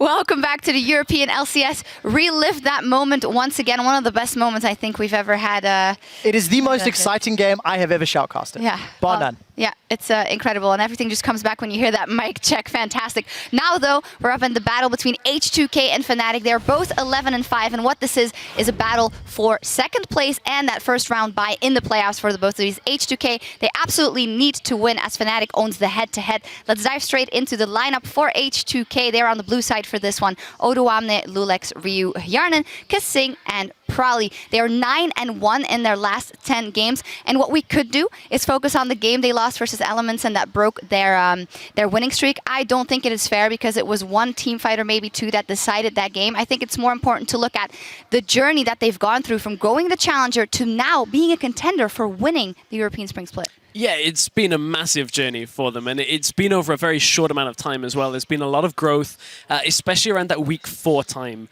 Welcome back to the European LCS. Relive that moment once again. One of the best moments I think we've ever had. It is the most exciting game I have ever shoutcasted. Yeah. Bar none. Yeah, it's incredible, and everything just comes back when you hear that mic check. Fantastic. Now, though, we're up in the battle between H2K and Fnatic. They're both 11 and 5, and what this is a battle for second place and that first round bye in the playoffs for the both of these. H2K, they absolutely need to win as Fnatic owns the head-to-head. Let's dive straight into the lineup for H2K. They're on the blue side for this one. Odoamne, Lulex, Ryu, Yarnan, Kasing, and Prowley. They are 9 and 1 in their last 10 games, and what we could do is focus on the game they lost versus Elements, and that broke their winning streak. I don't think it is fair because it was one team fight or maybe two that decided that game. I think it's more important to look at the journey that they've gone through from going the challenger to now being a contender for winning the European Spring Split. Yeah, it's been a massive journey for them, and it's been over a very short amount of time as well. There's been a lot of growth, especially around that week 4 time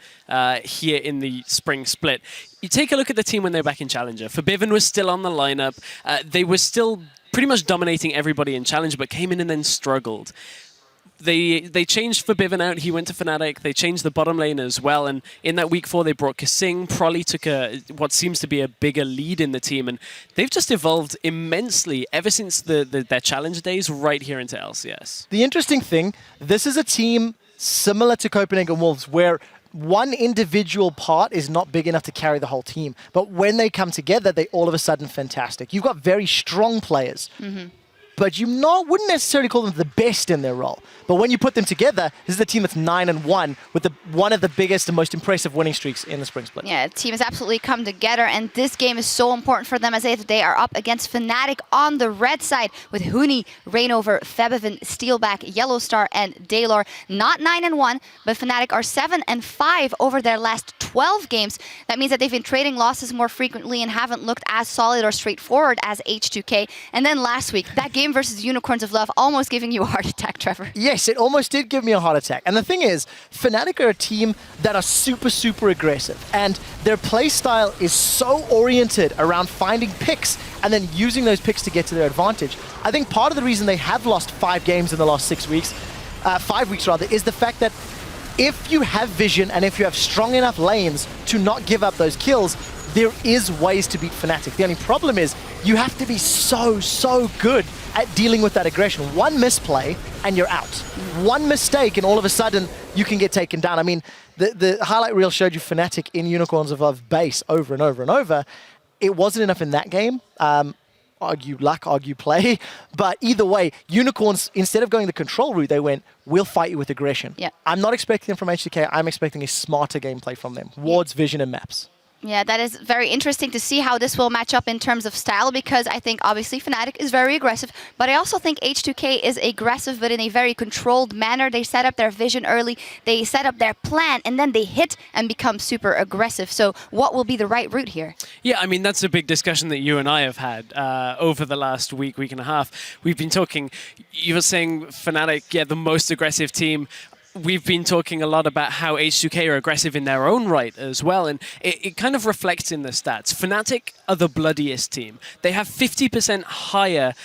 here in the Spring Split. You take a look at the team when they're back in Challenger. Forbidden was still on the lineup. They were still pretty much dominating everybody in Challenger, but came in and then struggled. They changed Forbidden out. He went to Fnatic. They changed the bottom lane as well. And in that week 4, they brought Kasing. Prolly took what seems to be a bigger lead in the team. And they've just evolved immensely ever since their challenge days right here into LCS. The interesting thing, this is a team similar to Copenhagen Wolves where one individual part is not big enough to carry the whole team. But when they come together, they all of a sudden fantastic. You've got very strong players. But you wouldn't necessarily call them the best in their role. But when you put them together, this is a team that's 9 and 1 with one of the biggest and most impressive winning streaks in the Spring Split. Yeah, the team has absolutely come together, and this game is so important for them as they are up against Fnatic on the red side with Huni, Reignover, Febiven, Steelback, Yellowstar, and Daylor. Not 9 and 1, but Fnatic are 7 and 5 over their last 12 games. That means that they've been trading losses more frequently and haven't looked as solid or straightforward as H2K. And then last week, that game versus Unicorns of Love almost giving you a heart attack, Trevor. Yes, it almost did give me a heart attack. And the thing is, Fnatic are a team that are super, super aggressive. And their play style is so oriented around finding picks and then using those picks to get to their advantage. I think part of the reason they have lost 5 games in the last 6 weeks, 5 weeks rather, is the fact that if you have vision and if you have strong enough lanes to not give up those kills, there is ways to beat Fnatic. The only problem is you have to be so, so good at dealing with that aggression. One misplay and you're out. One mistake and all of a sudden you can get taken down. I mean, the highlight reel showed you Fnatic in Unicorns of Love base over and over and over. It wasn't enough in that game. Argue luck, argue play. But either way, Unicorns, instead of going the control route, they went, we'll fight you with aggression. Yeah. I'm not expecting them from H2K. I'm expecting a smarter gameplay from them. Wards, vision, and maps. Yeah, that is very interesting to see how this will match up in terms of style, because I think obviously Fnatic is very aggressive, but I also think H2K is aggressive but in a very controlled manner. They set up their vision early, they set up their plan, and then they hit and become super aggressive. So what will be the right route here? Yeah, I mean, that's a big discussion that you and I have had over the last week and a half. We've been talking, you were saying Fnatic, yeah, the most aggressive team. We've been talking a lot about how H2K are aggressive in their own right as well, and it kind of reflects in the stats. Fnatic are the bloodiest team. They have 50% higher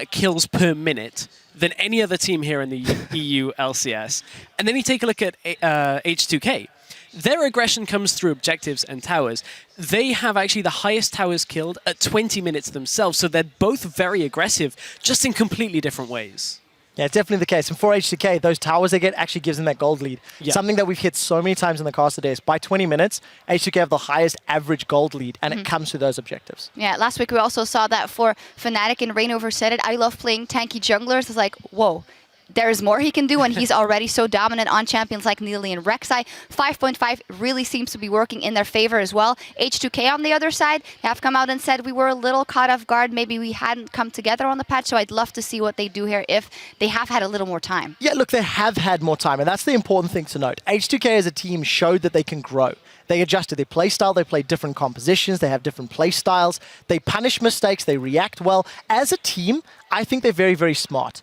kills per minute than any other team here in the EU LCS. And then you take a look at H2K. Their aggression comes through objectives and towers. They have actually the highest towers killed at 20 minutes themselves, so they're both very aggressive, just in completely different ways. Yeah, it's definitely the case. And for H2K, those towers they get actually gives them that gold lead. Yeah. Something that we've hit so many times in the cast today is by 20 minutes, H2K have the highest average gold lead, and it comes to those objectives. Yeah, last week we also saw that for Fnatic, and Reignover said it. I love playing tanky junglers. It's like, whoa. There's more he can do, and he's already so dominant on champions like Neely and Rek'Sai. 5.5 really seems to be working in their favor as well. H2K on the other side have come out and said we were a little caught off guard. Maybe we hadn't come together on the patch, so I'd love to see what they do here if they have had a little more time. Yeah, look, they have had more time, and that's the important thing to note. H2K as a team showed that they can grow. They adjusted their play style, they play different compositions, they have different play styles, they punish mistakes, they react well. As a team, I think they're very, very smart.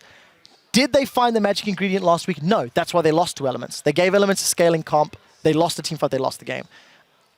Did they find the magic ingredient last week? No, that's why they lost to Elements. They gave Elements a scaling comp, they lost the team fight, they lost the game.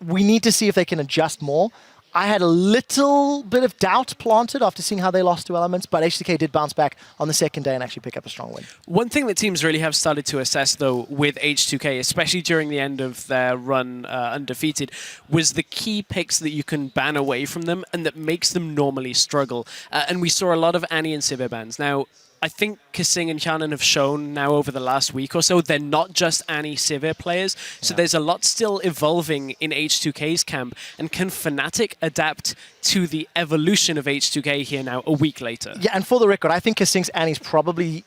We need to see if they can adjust more. I had a little bit of doubt planted after seeing how they lost to Elements, but H2K did bounce back on the second day and actually pick up a strong win. One thing that teams really have started to assess, though, with H2K, especially during the end of their run undefeated, was the key picks that you can ban away from them and that makes them normally struggle. And we saw a lot of Annie and Sivir bans. Now, I think Kasing and Shannon have shown now over the last week or so they're not just Annie Sivir players, so there's a lot still evolving in H2K's camp. And can Fnatic adapt to the evolution of H2K here now a week later? Yeah, and for the record, I think Kasing's Annie's probably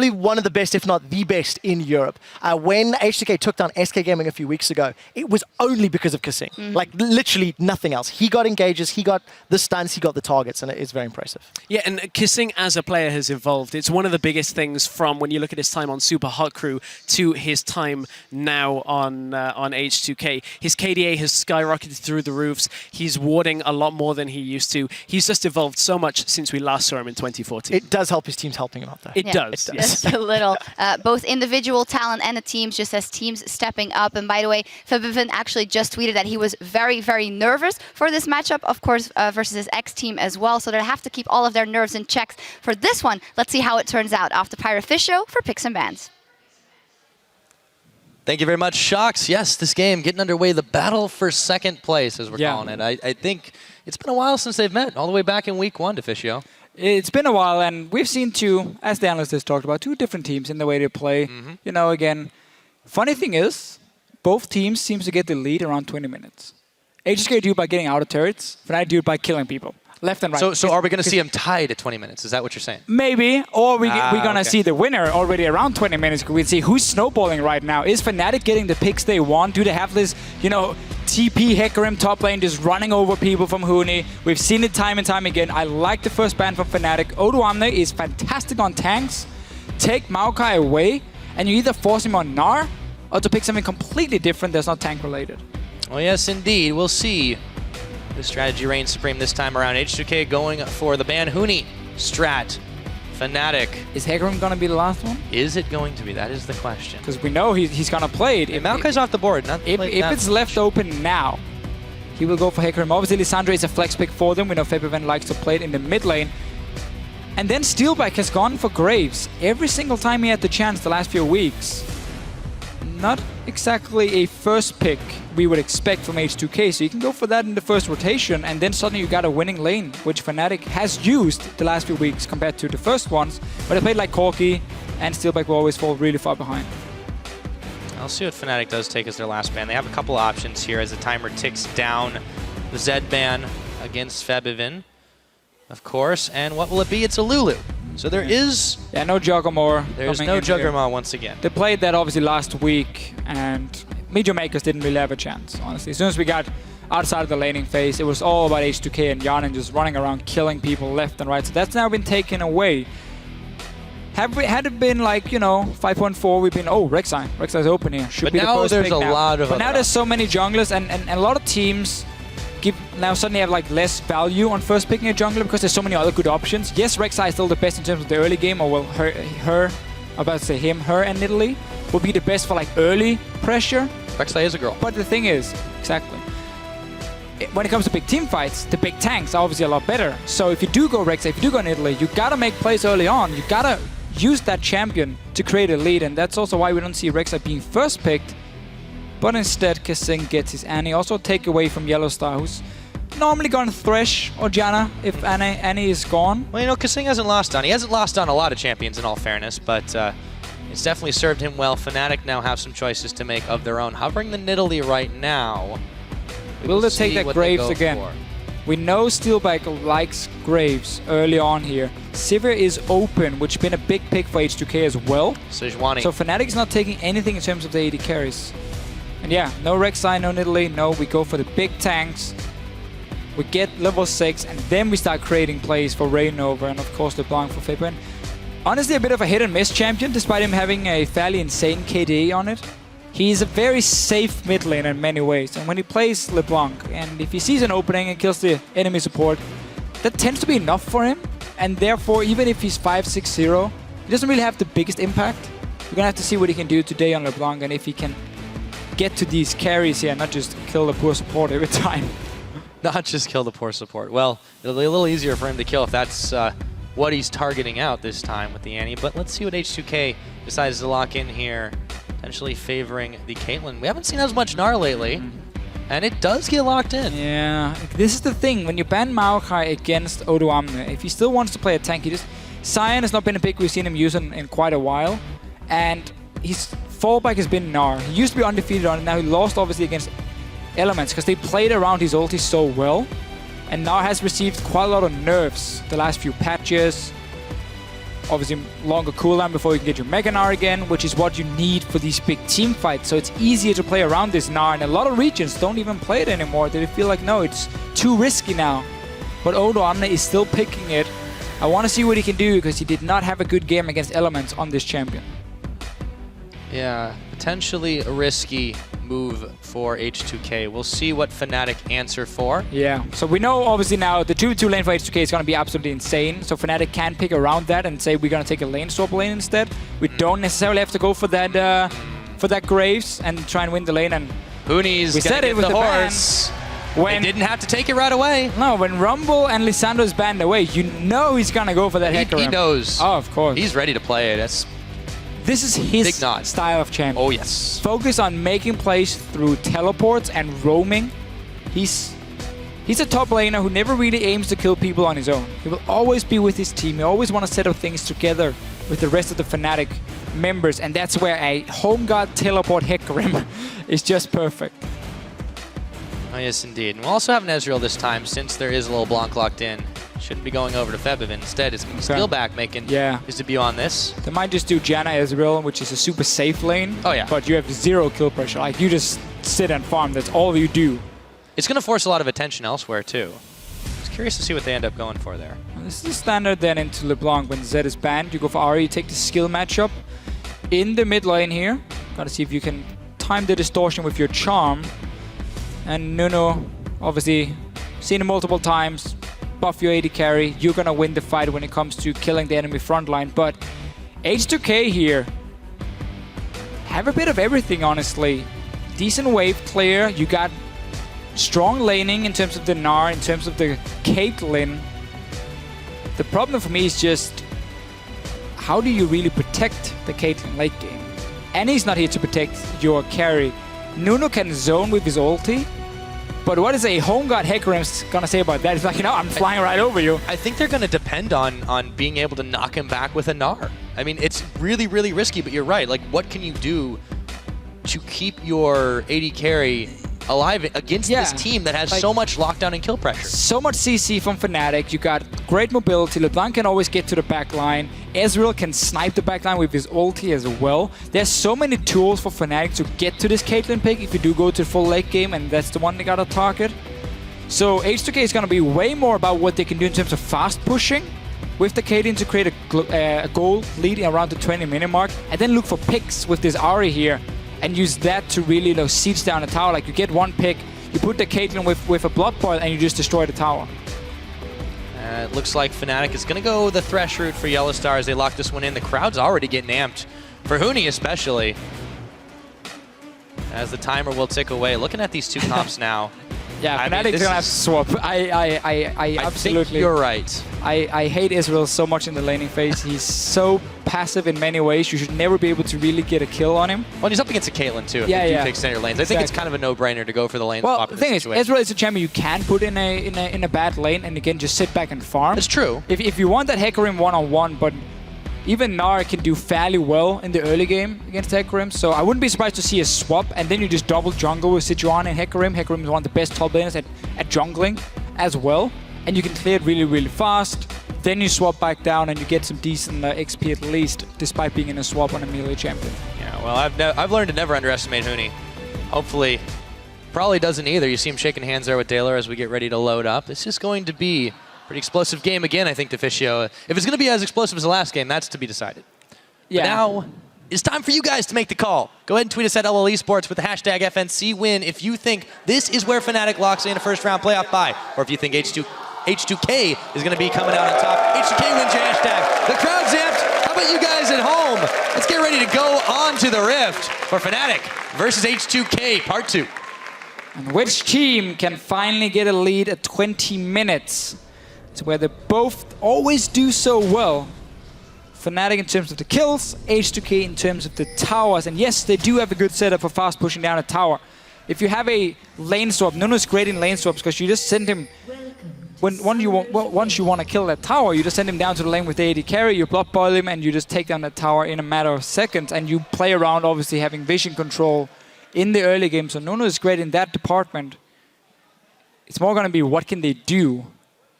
one of the best, if not the best, in Europe. When H2K took down SK Gaming a few weeks ago, it was only because of Kasing. Like, literally nothing else. He got engages, he got the stuns, he got the targets, and it is very impressive. Yeah, and Kasing as a player has evolved. It's one of the biggest things from when you look at his time on Super Hot Crew to his time now on H2K. His KDA has skyrocketed through the roofs. He's warding a lot more than he used to. He's just evolved so much since we last saw him in 2014. It does help his team's helping him out there. It does. Just a little. Both individual talent and the teams, just as teams stepping up. And by the way, FBVN actually just tweeted that he was very, very nervous for this matchup, of course, versus his ex-team as well. So they have to keep all of their nerves in check for this one. Let's see how it turns out off the Pyro Fish Show for picks and bans. Thank you very much, Shocks. Yes, this game getting underway, the battle for second place, as we're calling it. I think it's been a while since they've met, all the way back in week 1 to Fischio. It's been a while, and we've seen two, as the analyst has talked about, two different teams in the way they play. You know, again, funny thing is, both teams seem to get the lead around 20 minutes. H2K do it by getting out of turrets, Fnatic do it by killing people. Left and right. So are we going to see them tied at 20 minutes? Is that what you're saying? Maybe, or we're going to see the winner already around 20 minutes. We see who's snowballing right now. Is Fnatic getting the picks they want? Do they have this, you know, TP Hecarim top lane just running over people from Huni? We've seen it time and time again. I like the first ban from Fnatic. Odoamne is fantastic on tanks. Take Maokai away, and you either force him on Gnar, or to pick something completely different that's not tank related. Well, yes, indeed. We'll see. The strategy reigns supreme this time around. H2K going for the ban Huni strat. Fnatic. Is Hecarim going to be the last one? Is it going to be? That is the question. Because we know he's going to play it. If Maokai's off the board. If it's left open now, he will go for Hecarim. Obviously, Lissandra is a flex pick for them. We know FBVN likes to play it in the mid lane. And then Steelback has gone for Graves every single time he had the chance the last few weeks. Not exactly a first pick we would expect from H2K, so you can go for that in the first rotation, and then suddenly you got a winning lane, which Fnatic has used the last few weeks compared to the first ones, but they played like Corki, and Steelback will always fall really far behind. I'll see what Fnatic does take as their last ban. They have a couple options here as the timer ticks down. The Zed ban against FBVN, of course, and what will it be? It's a Lulu. So there is... Yeah, no Juggermore. There's no Juggernaut once again. They played that obviously last week, and Meteor Makers didn't really have a chance, honestly. As soon as we got outside of the laning phase, it was all about H2K and Yarnan just running around killing people left and right. So that's now been taken away. Had it been like, you know, 5.4, we've been, oh, Rek'Sai. Rek'Sai's open here. Should but be now the first there's pick a now. lot of But now there's so many junglers, and a lot of teams now suddenly have like less value on first picking a jungler because there's so many other good options. Yes, Rek'Sai is still the best in terms of the early game, or well, her, I'm about to say him, her and Nidalee will be the best for like early pressure. Rek'Sai is a girl. But the thing is, exactly, when it comes to big team fights, the big tanks are obviously a lot better. So if you do go Rek'Sai, if you do go Nidalee, you gotta make plays early on. You gotta use that champion to create a lead, and that's also why we don't see Rek'Sai being first picked. But instead, Kasing gets his Annie. Also take away from Yellowstar, who's normally gone Thresh or Janna if Annie is gone. Well, you know, Kasing hasn't lost on. He hasn't lost on a lot of champions, in all fairness, but it's definitely served him well. Fnatic now have some choices to make of their own. Hovering the Nidalee right now. Will they take that Graves again? We know Steelback likes Graves early on here. Sivir is open, which has been a big pick for H2K as well. Sejuani. So Fnatic is not taking anything in terms of the AD carries. And yeah, no Rek'Sai, no Nidalee, no, we go for the big tanks. We get level 6, and then we start creating plays for Raynova, and of course LeBlanc for FBVN. Honestly, a bit of a hit and miss champion, despite him having a fairly insane KDA on it. He's a very safe mid lane in many ways, and when he plays LeBlanc, and if he sees an opening and kills the enemy support, that tends to be enough for him, and therefore, even if he's 5-6-0, he doesn't really have the biggest impact. We're gonna have to see what he can do today on LeBlanc, and if he can get to these carries here, not just kill the poor support every time. Not just kill the poor support. Well, it'll be a little easier for him to kill if that's what he's targeting out this time with the Annie. But let's see what H2K decides to lock in here, potentially favoring the Caitlyn. We haven't seen as much Gnar lately, and it does get locked in. Yeah, this is the thing. When you ban Maokai against Odoamne, if he still wants to play a tank, Sion has not been a pick we've seen him use in quite a while, and his fallback has been Gnar. He used to be undefeated on it, now he lost obviously against Elements because they played around his ulti so well, and Gnar has received quite a lot of nerfs the last few patches. Obviously longer cooldown before you can get your Mega Gnar again, which is what you need for these big team fights, so it's easier to play around this Gnar, and a lot of regions don't even play it anymore. They feel like, no, it's too risky now. But Odoamne is still picking it. I want to see what he can do because he did not have a good game against Elements on this champion. Yeah, potentially a risky move for H2K. We'll see what Fnatic answer for. Yeah, so we know obviously now the 2-2 lane for H2K is going to be absolutely insane. So Fnatic can pick around that and say we're going to take a lane swap lane instead. We don't necessarily have to go for that Graves and try and win the lane. And Huni's we said it with the horse. When they didn't have to take it right away. No, when Rumble and Lisandro's banned away, you know he's going to go for that Hecarim. He knows. Oh, of course. He's ready to play it. This is his style of champion. Oh, yes. Focus on making plays through teleports and roaming. He's a top laner who never really aims to kill people on his own. He will always be with his team. He always want to set up things together with the rest of the Fnatic members, and that's where a home guard teleport Hecarim is just perfect. Oh, yes, indeed. And we'll also have an Ezreal this time, since there is a little Blanc locked in. Shouldn't be going over to Febiven. Instead, it's Steelback making his debut on this. They might just do Janna Ezreal, which is a super safe lane. Oh, yeah. But you have zero kill pressure. Like, you just sit and farm. That's all you do. It's going to force a lot of attention elsewhere, too. I was curious to see what they end up going for there. Well, this is standard then into LeBlanc. When Zed is banned, you go for Ahri, you take the skill matchup in the mid lane here. Gotta see if you can time the distortion with your charm. And Nuno, obviously, seen him multiple times. Buff your AD carry, you're gonna win the fight when it comes to killing the enemy frontline. But H2K here have a bit of everything, honestly. Decent wave clear, you got strong laning in terms of the Gnar, in terms of the Caitlyn. The problem for me is just how do you really protect the Caitlyn late game? Annie's not here to protect your carry. Nuno can zone with his ulti. But what is a home guard Hecarim gonna say about that? It's like, you know, I'm flying right over you. I think they're gonna depend on being able to knock him back with a Gnar. I mean, it's really, really risky, but you're right. Like, what can you do to keep your AD carry alive against this team that has so much lockdown and kill pressure? So much CC from Fnatic. You got great mobility. LeBlanc can always get to the back line. Ezreal can snipe the back line with his ulti as well. There's so many tools for Fnatic to get to this Caitlyn pick if you do go to the full late game, and that's the one they gotta target. So H2K is gonna be way more about what they can do in terms of fast pushing with the Caitlyn to create a goal leading around the 20-minute mark, and then look for picks with this Ahri here and use that to really, you know, siege down the tower. Like, you get one pick, you put the Caitlyn with a blood boil, and you just destroy the tower. It looks like Fnatic is going to go the Thresh route for Yellow Star as they lock this one in. The crowd's already getting amped, for Huni especially, as the timer will tick away. Looking at these two comps now. Yeah, Fnatic's gonna have to swap. I absolutely. Think you're right. I hate Israel so much in the laning phase. He's so passive in many ways. You should never be able to really get a kill on him. Well, he's up against a Caitlyn too. If you do take center lanes. I think it's kind of a no-brainer to go for the lane swap. Well, the thing is, Ezreal is a champion you can put in a bad lane and again just sit back and farm. It's true. If you want that Hecarim one-on-one, but even Gnar can do fairly well in the early game against Hecarim, so I wouldn't be surprised to see a swap, and then you just double jungle with Sejuani and Hecarim. Hecarim is one of the best top laners at jungling as well, and you can clear it really, really fast. Then you swap back down and you get some decent XP at least, despite being in a swap on a melee champion. Yeah, well, I've learned to never underestimate Huni. Hopefully, probably doesn't either. You see him shaking hands there with Daylor as we get ready to load up. This is going to be pretty explosive game again, I think, Deficio. If it's going to be as explosive as the last game, that's to be decided. Yeah. But now, it's time for you guys to make the call. Go ahead and tweet us at LL Esports with the hashtag FNC win if you think this is where Fnatic locks in a first-round playoff bye, or if you think H2K is going to be coming out on top. H2K wins your hashtag. The crowd's amped. How about you guys at home? Let's get ready to go on to the Rift for Fnatic versus H2K Part 2. And which team can finally get a lead at 20 minutes? It's where they both always do so well. Fnatic in terms of the kills, H2K in terms of the towers. And yes, they do have a good setup for fast pushing down a tower. If you have a lane swap, Nuno's great in lane swaps because you just send him, once you want to kill that tower, you just send him down to the lane with the AD carry, you block boil him, and you just take down that tower in a matter of seconds. And you play around, obviously, having vision control in the early game. So Nuno is great in that department. It's more going to be what can they do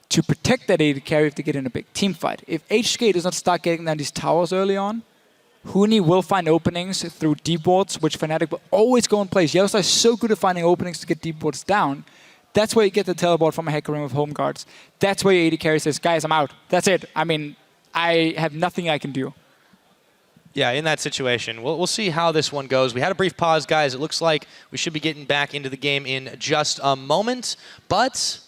to protect that AD carry if they get in a big team fight. If H2K does not start getting down these towers early on, Huni will find openings through deep wards, which Fnatic will always go in place. Yellowstar is so good at finding openings to get deep wards down. That's where you get the teleport from a Hecarim with home guards. That's where your AD carry says, guys, I'm out. That's it. I mean, I have nothing I can do. Yeah, in that situation. We'll see how this one goes. We had a brief pause, guys. It looks like we should be getting back into the game in just a moment. But,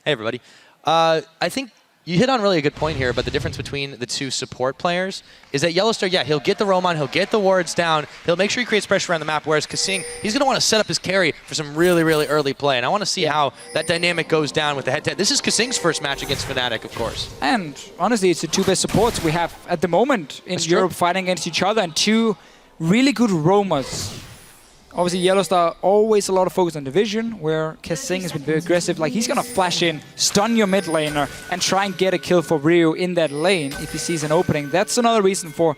hey, everybody. I think you hit on really a good point here, but the difference between the two support players is that Yellowstar, yeah, he'll get the roam on, he'll get the wards down, he'll make sure he creates pressure around the map, whereas Kasing, he's going to want to set up his carry for some really, really early play. And I want to see how that dynamic goes down with the head-to-head. This is Kasing's first match against Fnatic, of course. And honestly, it's the two best supports we have at the moment in Europe fighting against each other, and two really good roamers. Obviously, Yellowstar, always a lot of focus on division, where Kasing has been very aggressive. Like, he's going to flash in, stun your mid laner, and try and get a kill for Ryu in that lane if he sees an opening. That's another reason for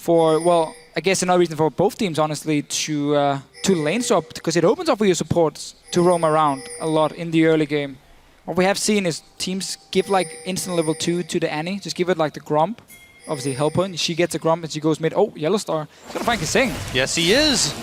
well, I guess another reason for both teams, honestly, to lane swap, because it opens up for your supports to roam around a lot in the early game. What we have seen is teams give, like, instant level 2 to the Annie, just give it, like, the Grump. Obviously help her, and she gets a Grump and she goes mid. Oh, Yellowstar. He's gonna find Kasing. Yes, he is.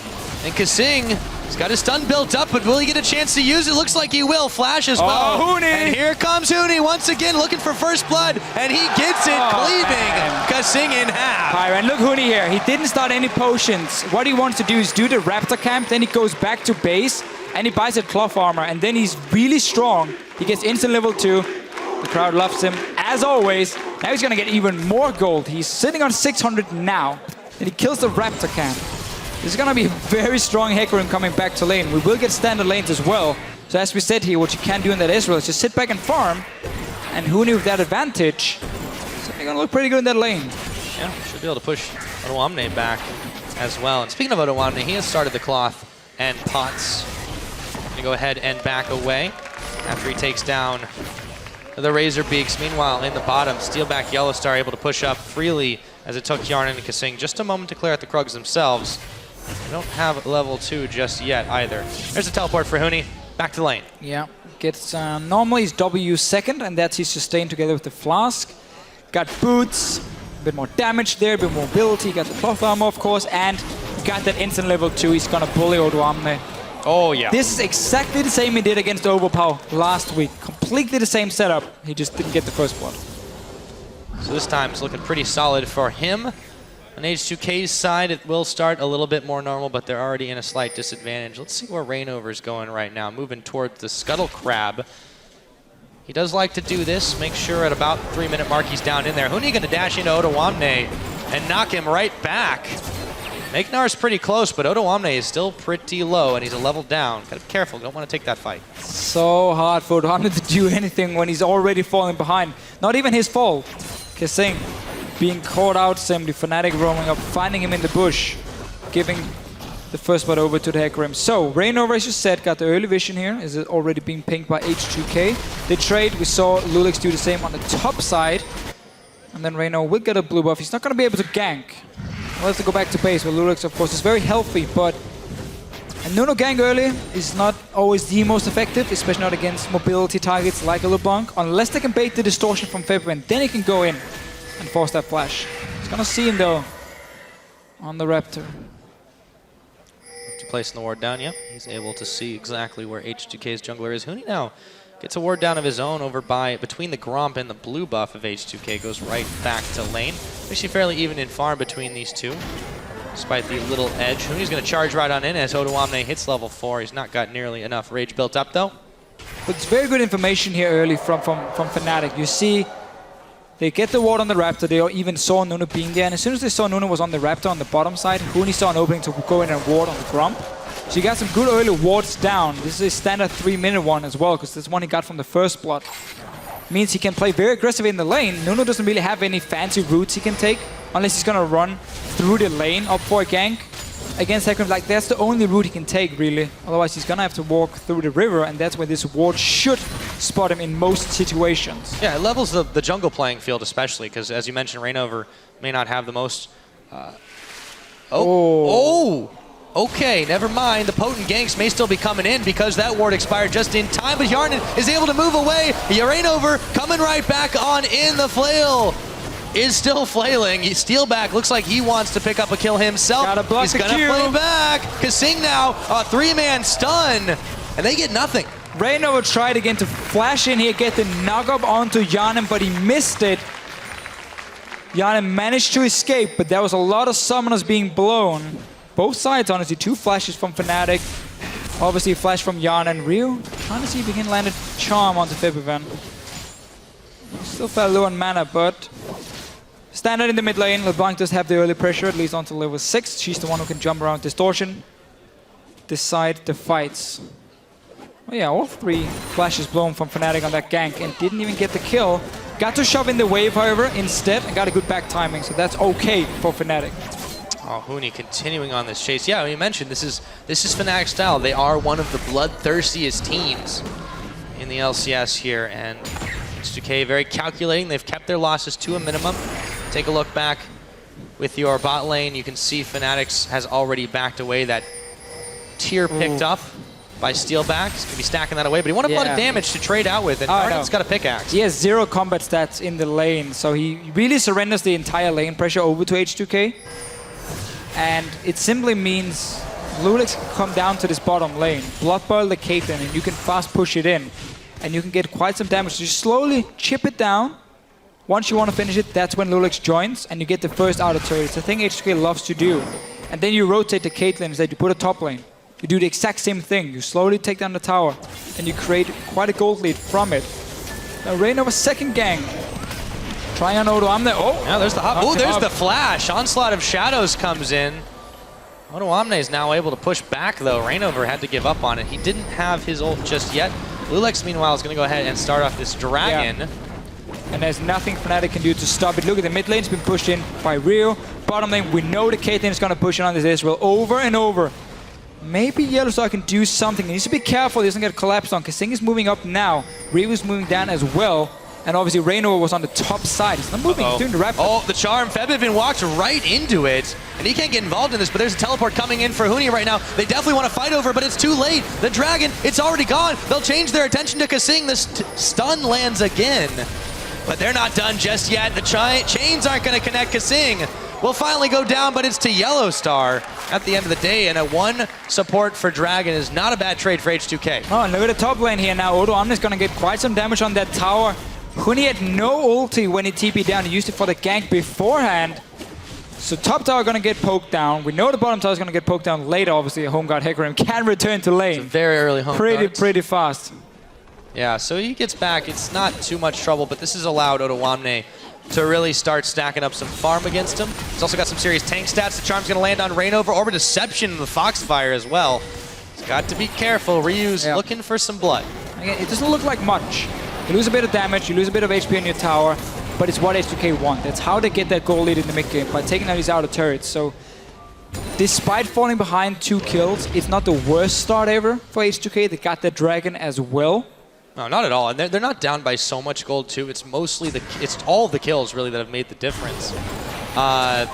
And Kasing, he's got his stun built up, but will he get a chance to use it? Looks like he will. Flash as well. Oh, Huni! And here comes Huni once again looking for first blood, and he gets it, cleaving Kasing in half. And look, Huni here. He didn't start any potions. What he wants to do is do the Raptor camp, then he goes back to base, and he buys a cloth armor, and then he's really strong. He gets instant level 2. The crowd loves him, as always. Now he's gonna get even more gold. He's sitting on 600 now, and he kills the Raptor camp. This is gonna be a very strong Hecarim coming back to lane. We will get standard lanes as well. So as we said here, what you can do in that Israel is just sit back and farm, and Huni with that advantage, is gonna look pretty good in that lane. Yeah, should be able to push Odoamne back as well. And speaking of Odoamne, he has started the cloth and pots. Gonna go ahead and back away after he takes down the Razor Beaks. Meanwhile, in the bottom, Steelback Yellowstar able to push up freely as it took Yarn and Kasing just a moment to clear out the Krugs themselves. They don't have level 2 just yet either. There's a teleport for Huni. Back to the lane. Yeah, gets normally his W second, and that's his sustain together with the Flask. Got boots, a bit more damage there, a bit more mobility. Got the cloth armor, of course, and got that instant level 2. He's gonna bully Odoamne. Oh, yeah. This is exactly the same he did against Overpower last week. Completely the same setup. He just didn't get the first one. So this time it's looking pretty solid for him. On H2K's side, it will start a little bit more normal, but they're already in a slight disadvantage. Let's see where Rainover's going right now. Moving towards the Scuttle Crab. He does like to do this. Make sure at about 3-minute mark he's down in there. Huni going to dash into Odoamne and knock him right back. Magnar's pretty close, but Odoamne is still pretty low, and he's a level down. Gotta be careful, don't want to take that fight. So hard for Odoamne to do anything when he's already falling behind. Not even his fault. Kasing being caught out simply, Fnatic roaming up, finding him in the bush, giving the first spot over to the Hecarim. So, Rainover, as you said, got the early vision here. Is it already being pinged by H2K? They trade, we saw Lulix do the same on the top side. And then Rainover will get a blue buff. He's not going to be able to gank. We'll have to go back to base, where Lulix, of course, is very healthy, but a Nuno gank early is not always the most effective, especially not against mobility targets like a LeBlanc, unless they can bait the distortion from February, then he can go in and force that flash. He's gonna see him, though, on the Raptor. To placing the ward down, yep. He's able to see exactly where H2K's jungler is. Huni now gets a ward down of his own over by between the Gromp and the blue buff of H2K. Goes right back to lane. Actually fairly even in farm between these two, despite the little edge. Huni's going to charge right on in as Odoamne hits level 4. He's not got nearly enough rage built up, though. But it's very good information here early from Fnatic. You see, they get the ward on the Raptor. They even saw Nuno being there. And as soon as they saw Nuno was on the Raptor on the bottom side, Huni saw an opening to go in and ward on the Grump. So you got some good early wards down. This is a standard 3-minute one as well, because this one he got from the first blood. Means he can play very aggressive in the lane. Nuno doesn't really have any fancy routes he can take, unless he's gonna run through the lane up for a gank. Against Hecarim, like that's the only route he can take, really. Otherwise, he's gonna have to walk through the river, and that's where this ward should spot him in most situations. Yeah, it levels the jungle playing field especially, because as you mentioned, Reignover may not have the most... Okay, never mind. The potent ganks may still be coming in because that ward expired just in time, but Yarnan is able to move away. Reignover coming right back on in. The flail is still flailing. Steelback looks like he wants to pick up a kill himself. Gotta block He's the gonna Q. play back. Kasing now, a 3-man stun, and they get nothing. Reignover tried again to flash in here, get the knock-up onto Yarnan, but he missed it. Yarnan managed to escape, but there was a lot of summoners being blown. Both sides, honestly. 2 flashes from Fnatic. Obviously, a flash from Yarnan. Rio trying to see if he can land a charm onto FEBIVEN. Still fell low on mana, but standard in the mid lane. LeBlanc does have the early pressure, at least onto level 6. She's the one who can jump around Distortion. Decide the fights. Oh yeah, all 3 flashes blown from Fnatic on that gank and didn't even get the kill. Got to shove in the wave, however, instead, and got a good back timing, so that's okay for Fnatic. Oh, Huni continuing on this chase. Yeah, you mentioned this is Fnatic style. They are one of the bloodthirstiest teams in the LCS here, and H2K very calculating. They've kept their losses to a minimum. Take a look back with your bot lane. You can see Fnatic has already backed away. That tier picked up by Steelback. He's gonna be stacking that away, but he wanted a lot of damage to trade out with, and Arden's got a pickaxe. He has 0 combat stats in the lane, so he really surrenders the entire lane pressure over to H2K. And it simply means Lulix can come down to this bottom lane, blood boil the Caitlyn, and you can fast push it in. And you can get quite some damage. So you slowly chip it down. Once you want to finish it, that's when Lulix joins, and you get the first outer turret. It's the thing H2K loves to do. And then you rotate the Caitlyn instead, you put a top lane. You do the exact same thing. You slowly take down the tower, and you create quite a gold lead from it. Now Reignover's second gang. Trying on Odoamne. Oh, yeah, there's the hop. Oh, there's the flash. Onslaught of Shadows comes in. Odoamne is now able to push back, though. Reignover had to give up on it. He didn't have his ult just yet. Lulix, meanwhile, is going to go ahead and start off this dragon. Yeah. And there's nothing Fnatic can do to stop it. Look at the mid lane's been pushed in by Rio. Bottom lane, we know the Caitlyn is going to push in on this Israel over and over. Maybe Yellowstar can do something. He needs to be careful he doesn't get collapsed on. Kasing is moving up now. Rio is moving down as well. And obviously Reignover was on the top side. He's not moving, he's doing the rapid. Oh, the charm. FEBIVEN walked right into it. And he can't get involved in this, but there's a teleport coming in for Huni right now. They definitely want to fight over, but it's too late. The dragon, it's already gone. They'll change their attention to Kasing. The stun lands again. But they're not done just yet. The chains aren't going to connect. Kasing will finally go down, but it's to Yellowstar at the end of the day. And a 1 support for Dragon is not a bad trade for H2K. Oh, and look at the top lane here now. Odoamne is going to get quite some damage on that tower. Huni had no ulti when he TP'd down. He used it for the gank beforehand. So top tower going to get poked down. We know the bottom tower is going to get poked down later. Obviously, a home guard Hecarim can return to lane. It's a very early home guard. Pretty fast. Yeah, so he gets back. It's not too much trouble, but this has allowed Odoamne to really start stacking up some farm against him. He's also got some serious tank stats. The charm's going to land on Reignover. Orb of Deception and the Foxfire as well. He's got to be careful. Ryu's looking for some blood. Again, it doesn't look like much. You lose a bit of damage, you lose a bit of HP on your tower, but it's what H2K want. That's how they get that goal lead in the mid game, by taking out these outer turrets. So, despite falling behind 2 kills, it's not the worst start ever for H2K. They got that dragon as well. No, not at all. And they're not down by so much gold too. It's mostly it's all the kills really that have made the difference. And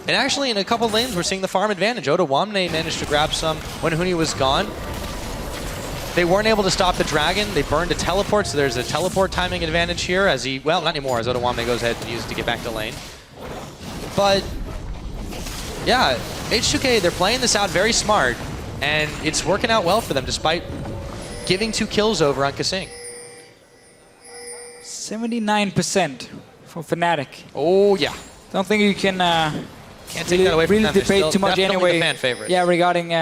actually, in a couple of lanes, we're seeing the farm advantage. Odoamne managed to grab some when Huni was gone. They weren't able to stop the dragon. They burned a teleport, so there's a teleport timing advantage here as he, well, not anymore, as Odoamne goes ahead and uses it to get back to lane. But, yeah, H2K, they're playing this out very smart, and it's working out well for them despite giving 2 kills over on Kasing. 79% for Fnatic. Oh, yeah. Don't think you can can't take that away from them. debate too much anyway. The fan favorite. Yeah, regarding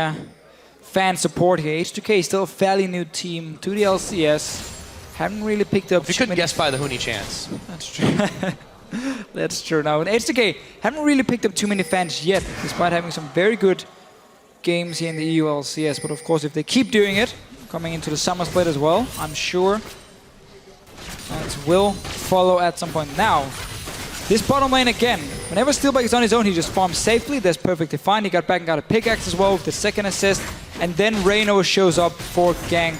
fan support here. H2K is still a fairly new team to the LCS. Haven't really picked up. You couldn't guess by the Huni chance. That's true. That's true. Now, H2K haven't really picked up too many fans yet, despite having some very good games here in the EU LCS, but of course if they keep doing it, coming into the summer split as well, I'm sure fans will follow at some point. Now, this bottom lane again, whenever Steelback is on his own, he just farms safely. That's perfectly fine. He got back and got a pickaxe as well with the second assist. And then Reignover shows up for gank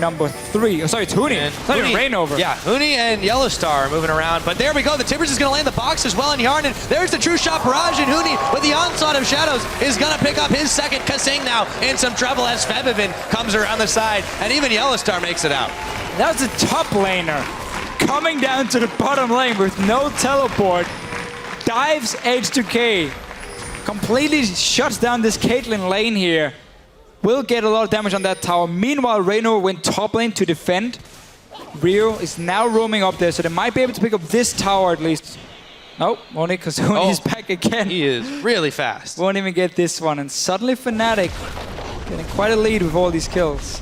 number 3. Oh, sorry, it's Huni. It's not even Reignover. Yeah, Huni and Yellowstar are moving around. But there we go. The Timbers is going to land the box as well. And Yarn, and there's the true shot barrage. And Huni, with the onslaught of shadows, is going to pick up his second. Kasing now in some trouble as Febivin comes around the side. And even Yellowstar makes it out. That was a top laner coming down to the bottom lane with no teleport. Dives H2K. Completely shuts down this Caitlyn lane here. Will get a lot of damage on that tower. Meanwhile, Reignover went top lane to defend. Rio is now roaming up there, so they might be able to pick up this tower at least. Nope, only because Huni is back again. He is really fast. Won't even get this one. And suddenly Fnatic getting quite a lead with all these kills.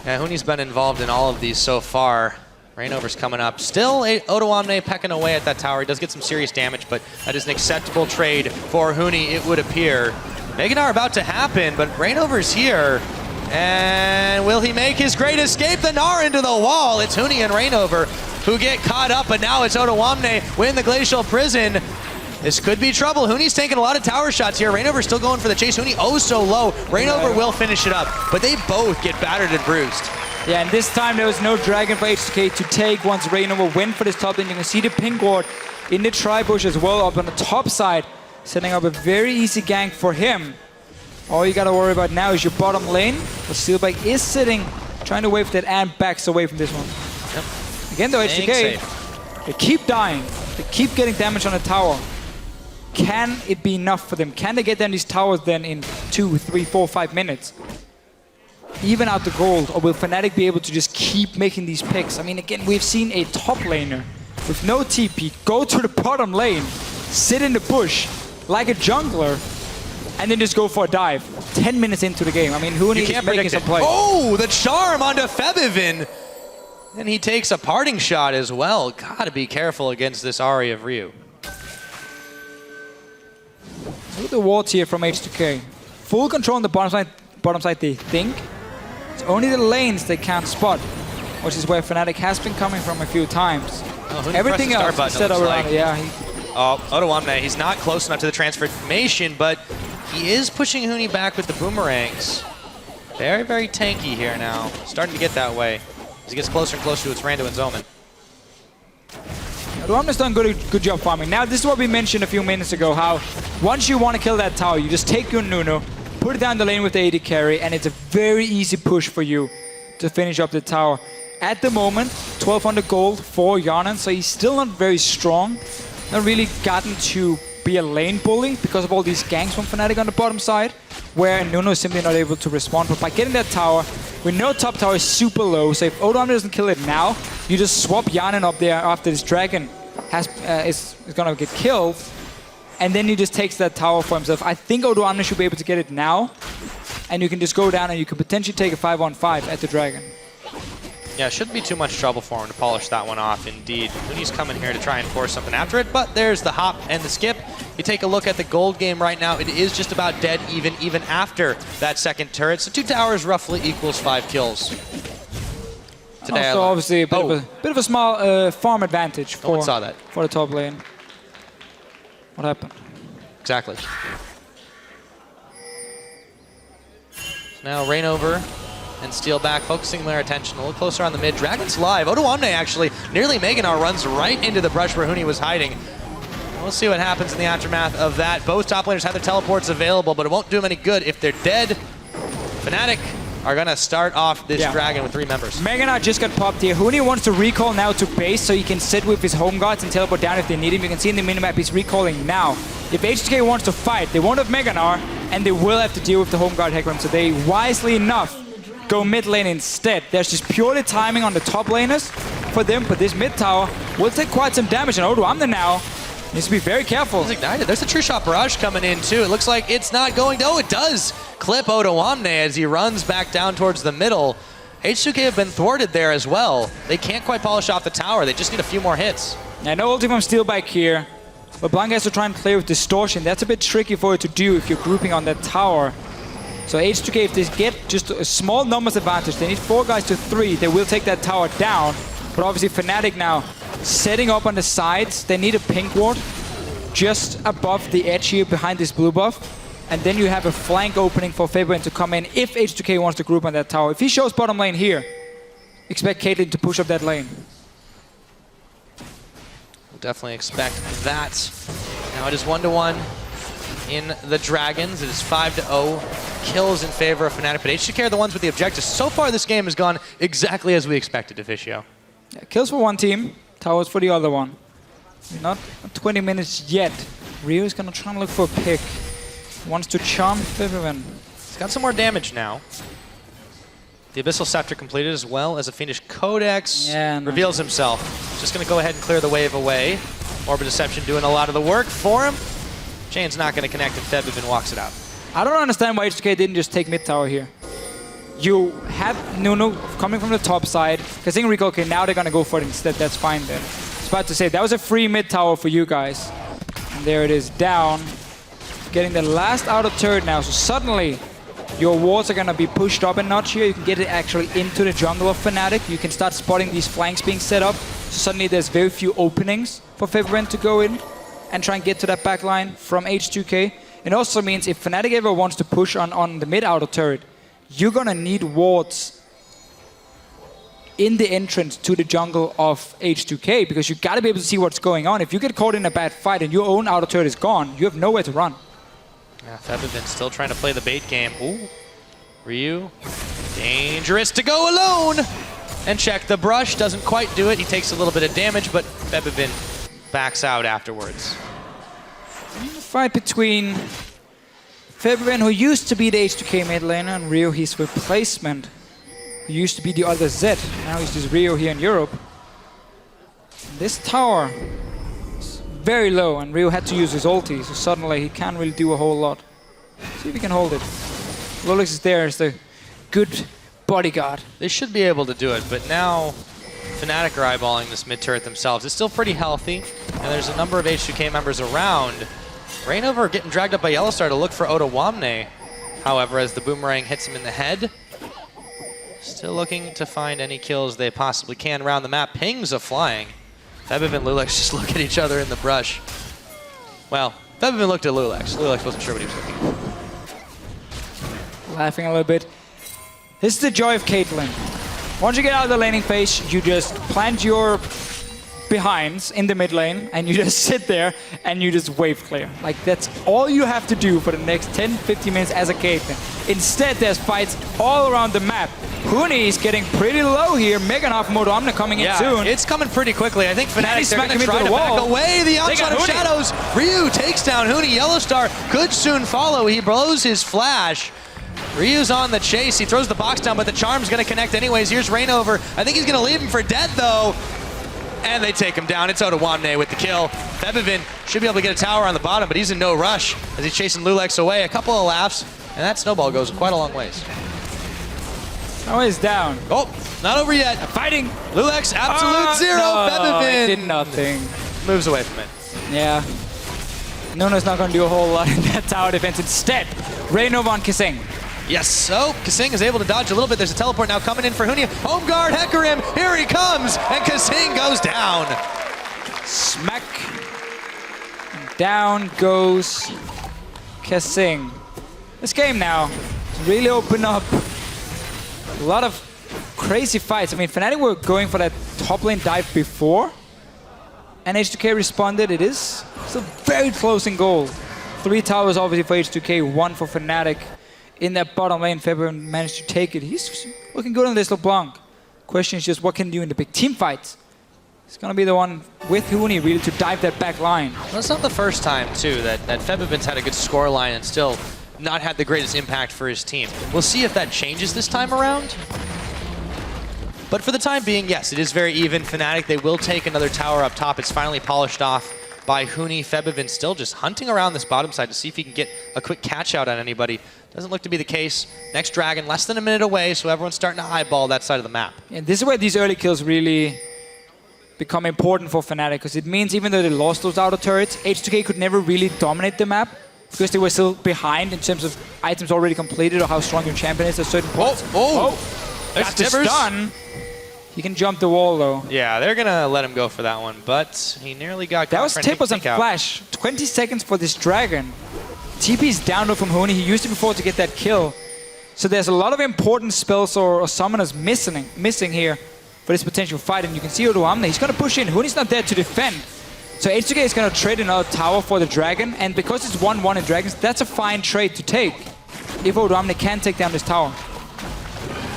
Yeah, Huni's been involved in all of these so far. Reignover's coming up. Still, Odoamne pecking away at that tower. He does get some serious damage, but that is an acceptable trade for Huni, it would appear. Meganar about to happen, but Reignover's here. And will he make his great escape? The Gnar into the wall. It's Huni and Reignover who get caught up, but now it's Odoamne win the Glacial Prison. This could be trouble. Huni's taking a lot of tower shots here. Reignover's still going for the chase. Huni oh so low. Reignover will finish it up, but they both get battered and bruised. Yeah, and this time there was no dragon for H2K to take once Reignover went for this top lane. You can see the pink ward in the tri-bush as well up on the top side, setting up a very easy gank for him. All you gotta worry about now is your bottom lane. But Steelback is sitting, trying to wave that and backs away from this one. Yep. Again though, H2K, they keep dying. They keep getting damage on the tower. Can it be enough for them? Can they get down these towers then in 2, 3, 4, 5 minutes? Even out the gold, or will Fnatic be able to just keep making these picks? I mean, again, we've seen a top laner with no TP go to the bottom lane, sit in the bush like a jungler, and then just go for a dive 10 minutes into the game. I mean, Huni is making some plays. Oh, the charm onto Febivin. And he takes a parting shot as well. Gotta be careful against this Ahri of Ryu. Look at the wards here from H2K. Full control on the bottom side they think. It's only the lanes they can't spot, which is where Fnatic has been coming from a few times. Oh, everything else is set around. Yeah. Odoamne, he's not close enough to the transformation, but he is pushing Huni back with the boomerangs. Very, very tanky here now. Starting to get that way as he gets closer and closer to its Rando and Zoman. Odoamne's done a good job farming. Now, this is what we mentioned a few minutes ago, how once you want to kill that tower, you just take your Nuno, put it down the lane with the AD carry, and it's a very easy push for you to finish up the tower. At the moment, 1200 gold for Yarnan, so he's still not very strong. Not really gotten to be a lane bully because of all these ganks from Fnatic on the bottom side, where Nuno is simply not able to respond. But by getting that tower, we know top tower is super low, so if Odoamne doesn't kill it now, you just swap Yarnan up there after this dragon is gonna get killed, and then he just takes that tower for himself. I think Odoamne should be able to get it now, and you can just go down and you can potentially take a 5-on-5 at the dragon. Yeah, shouldn't be too much trouble for him to polish that one off, indeed. Huni's coming here to try and force something after it, but there's the hop and the skip. You take a look at the gold game right now, it is just about dead even after that second turret. So 2 towers roughly equals 5 kills. Today, also, obviously, a bit of a small farm advantage for the top lane. What happened? Exactly. Now Reignover and Steelback focusing their attention a little closer on the mid. Dragon's live. Odoamne actually, nearly Meganar runs right into the brush where Huni was hiding. We'll see what happens in the aftermath of that. Both top laners have their teleports available, but it won't do them any good if they're dead. Fnatic are going to start off this dragon with 3 members. Meganar just got popped here. Huni wants to recall now to base so he can sit with his home guards and teleport down if they need him. You can see in the minimap he's recalling now. If H2K wants to fight, they won't have Meganar, and they will have to deal with the home guard Hecarim. So they, wisely enough, go mid lane instead. There's just purely timing on the top laners for them, but this mid tower will take quite some damage, and Odoamne now needs to be very careful. It's ignited. There's a true shot barrage coming in too. It looks like it's not going to, oh, it does clip Odoamne as he runs back down towards the middle. H2K have been thwarted there as well. They can't quite polish off the tower. They just need a few more hits. Yeah, no ulti from Steelback here, but Blanc has to try and play with distortion. That's a bit tricky for you to do if you're grouping on that tower. So H2K, if they get just a small numbers advantage, they need 4 guys to 3, they will take that tower down. But obviously Fnatic now setting up on the sides. They need a pink ward just above the edge here behind this blue buff. And then you have a flank opening for FebiVen to come in if H2K wants to group on that tower. If he shows bottom lane here, expect Caitlyn to push up that lane. We'll definitely expect that. Now it is 1-1 in the Dragons. It is 5-0 kills in favor of Fnatic, but H2K are the ones with the objectives. So far this game has gone exactly as we expected, Officio. Yeah, kills for one team, towers for the other one. Not 20 minutes yet. Rio is gonna try and look for a pick. Wants to charm FebiVen. He's got some more damage now. The Abyssal Scepter completed, as well as a Fiendish Codex. Reveals himself. Just going to go ahead and clear the wave away. Orb of Deception doing a lot of the work for him. Chain's not going to connect, and FebiVen walks it out. I don't understand why H2K didn't just take mid tower here. You have Nuno coming from the top side. Casing Recall, okay, now they're going to go for it instead. That's fine then. I was about to say, that was a free mid tower for you guys. And there it is, down. Getting the last outer turret now, so suddenly your wards are going to be pushed up a notch here. You can get it actually into the jungle of Fnatic. You can start spotting these flanks being set up. So suddenly there's very few openings for FebiVen to go in and try and get to that back line from H2K. It also means if Fnatic ever wants to push on the mid outer turret, you're going to need wards in the entrance to the jungle of H2K, because you got to be able to see what's going on. If you get caught in a bad fight and your own outer turret is gone, you have nowhere to run. Yeah, FebiVen still trying to play the bait game. Ooh, Ryu, dangerous to go alone! And check the brush, doesn't quite do it. He takes a little bit of damage, but FebiVen backs out afterwards. Fight between FebiVen, who used to be the H2K mid laner, and Ryu, his replacement, who used to be the other Z. Now he's just Ryu here in Europe. This tower very low, and Ryu had to use his ulti, so suddenly he can't really do a whole lot. See if he can hold it. Lolix is there as the good bodyguard. They should be able to do it, but now Fnatic are eyeballing this mid turret themselves. It's still pretty healthy, and there's a number of H2K members around. Reignover getting dragged up by Yellowstar to look for Otawamne, however, as the boomerang hits him in the head. Still looking to find any kills they possibly can around the map. Pings of flying. FebiVen and Lulex just look at each other in the brush. Well, FebiVen looked at Lulex. Lulex wasn't sure what he was looking for. Laughing a little bit. This is the joy of Caitlyn. Once you get out of the laning phase, you just plant your behinds in the mid lane, and you just sit there and you just wave clear. Like, that's all you have to do for the next 10-15 minutes as a Caitlyn. Instead, there's fights all around the map. Huni is getting pretty low here. Meganov Modomna coming in soon. It's coming pretty quickly. I think Fnatic, they're going to try into to the wall. back away. The onslaught of shadows. Ryu takes down Huni. Yellowstar could soon follow. He blows his flash. Ryu's on the chase. He throws the box down, but the charm's going to connect anyways. Here's Reignover. I think he's going to leave him for dead, though. And they take him down. It's Otawamne with the kill. FebiVen should be able to get a tower on the bottom, but he's in no rush as he's chasing Lulex away. A couple of laughs, and that snowball goes quite a long ways. Oh, he's down. Oh, not over yet. Fighting. Lulex, absolute zero. No, FebiVen did nothing. Moves away from it. Yeah. Nuno's not going to do a whole lot in that tower defense. Instead, Reignover on Kasing. Yes, so Kasing is able to dodge a little bit. There's a teleport now coming in for Hunia. Home guard, Hecarim, here he comes, and Kasing goes down. Smack. And down goes Kasing. This game now has really opened up a lot of crazy fights. I mean, Fnatic were going for that top lane dive before, and H2K responded. It is still very close in goal. 3 towers obviously for H2K, 1 for Fnatic. In that bottom lane, FebiVen managed to take it. He's looking good on this LeBlanc. Question is just what can he do in the big team fights? He's going to be the one with Huni really to dive that back line. Well, it's not the first time, too, that FebiVen's had a good score line and still not had the greatest impact for his team. We'll see if that changes this time around. But for the time being, yes, it is very even. Fnatic, they will take another tower up top. It's finally polished off by Huni. FebiVen still just hunting around this bottom side to see if he can get a quick catch out on anybody. Doesn't look to be the case. Next dragon, less than a minute away, so everyone's starting to eyeball that side of the map. And this is where these early kills really become important for Fnatic, because it means even though they lost those outer turrets, H2K could never really dominate the map because they were still behind in terms of items already completed or how strong your champion is at certain points. There's Got the Tibbers. stun. He can jump the wall though. Yeah, they're gonna let him go for that one, but he nearly got That caught was trying to Tippers and take out. Flash. 20 seconds for this Dragon. TP's down low from Huni. He used it before to get that kill. So there's a lot of important spells or summoners missing here for this potential fight. And you can see Odoamne. He's going to push in. Huni's not there to defend. So H2K is going to trade another tower for the Dragon. And because it's 1-1 in Dragons, that's a fine trade to take if Odoamne can take down this tower.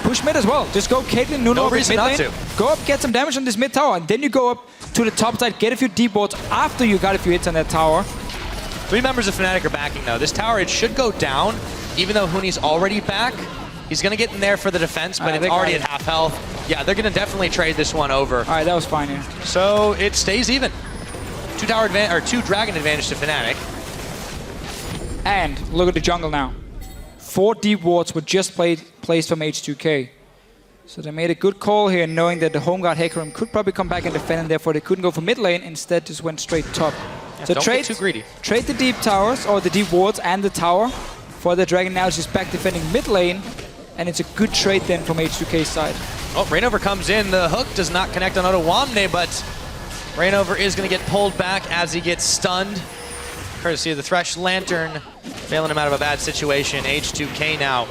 Push mid as well. Just go Caitlyn, Nuno over mid lane. Go up, get some damage on this mid tower. And then you go up to the top side, get a few deep wards after you got a few hits on that tower. 3 members of Fnatic are backing though. This tower, it should go down, even though Huni's already back. He's gonna get in there for the defense, but it's already at half health. Yeah, they're gonna definitely trade this one over. All right, that was fine, yeah. So it stays even. 2 Dragon advantage to Fnatic. And look at the jungle now. 4 deep wards were just placed from H2K. So they made a good call here, knowing that the home guard Hecarim could probably come back and defend, and therefore they couldn't go for mid lane. Instead, just went straight top. Yeah, So don't trade get too greedy. Trade the deep towers or the deep wards and the tower for the Dragon. Now it's just back defending mid lane, and it's a good trade then from H2K's side. Oh, Rainover comes in. The hook does not connect on Odoamne, but Rainover is going to get pulled back as he gets stunned. Courtesy of the Thresh Lantern, bailing him out of a bad situation. H2K now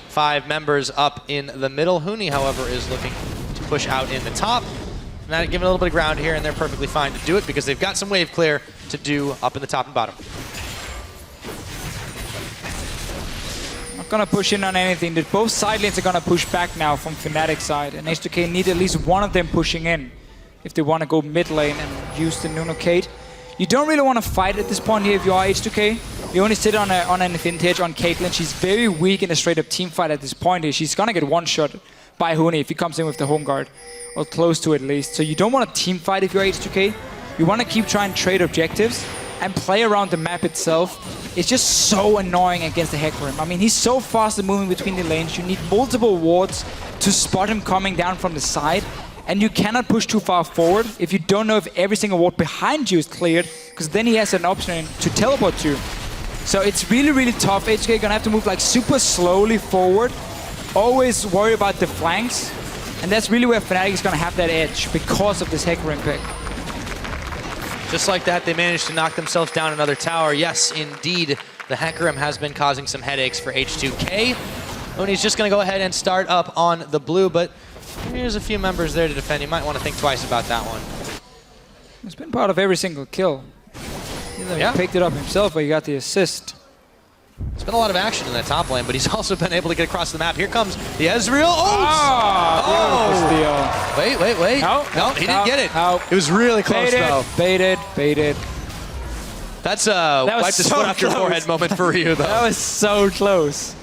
5 members up in the middle. Huni, however, is looking to push out in the top. Fnatic giving a little bit of ground here, and they're perfectly fine to do it because they've got some wave clear to do up in the top and bottom. Not gonna push in on anything. Both side lanes are gonna push back now from Fnatic's side, and H2K need at least one of them pushing in if they want to go mid lane and use the Nuno Kate. You don't really want to fight at this point here if you are H2K. You only sit on an advantage on Caitlyn. She's very weak in a straight up team fight at this point here. She's gonna get one shot by Huni if he comes in with the home guard, or close to at least. So you don't want to team fight if you're H2K. You want to keep trying to trade objectives and play around the map itself. It's just so annoying against the Hecarim. I mean, he's so fast at moving between the lanes. You need multiple wards to spot him coming down from the side. And you cannot push too far forward if you don't know if every single ward behind you is cleared, because then he has an option to teleport to. So it's really, really tough. H2K gonna have to move like super slowly forward. Always worry about the flanks. And that's really where Fnatic is gonna have that edge because of this Hecarim pick. Just like that, they managed to knock themselves down another tower. Yes, indeed, the Hecarim has been causing some headaches for H2K. Huni's just going to go ahead and start up on the blue, but there's a few members there to defend. You might want to think twice about that one. It's been part of every single kill. He picked it up himself, but he got the assist. There's been a lot of action in that top lane, but he's also been able to get across the map. Here comes the Ezreal. Wait. No, he didn't get it. No. It was really close, though. Baited. That's a wipe the sweat off your forehead moment for you, though. That was so close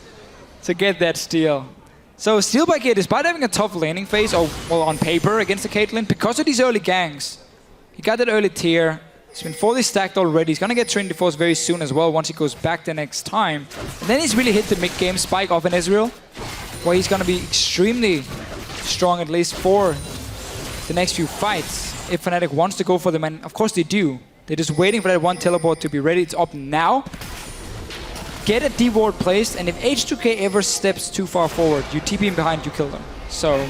to get that steal. So Steal by Kate, despite having a tough laning phase, or well, on paper against the Caitlyn, because of these early ganks, he got that early tier. He's been fully stacked already. He's going to get Trinity Force very soon as well once he goes back the next time. And then he's really hit the mid-game spike off an Ezreal, where he's going to be extremely strong, at least for the next few fights, if Fnatic wants to go for them. And of course they do. They're just waiting for that one teleport to be ready. It's up now. Get a deep ward placed, and if H2K ever steps too far forward, you TP him behind, you kill them. So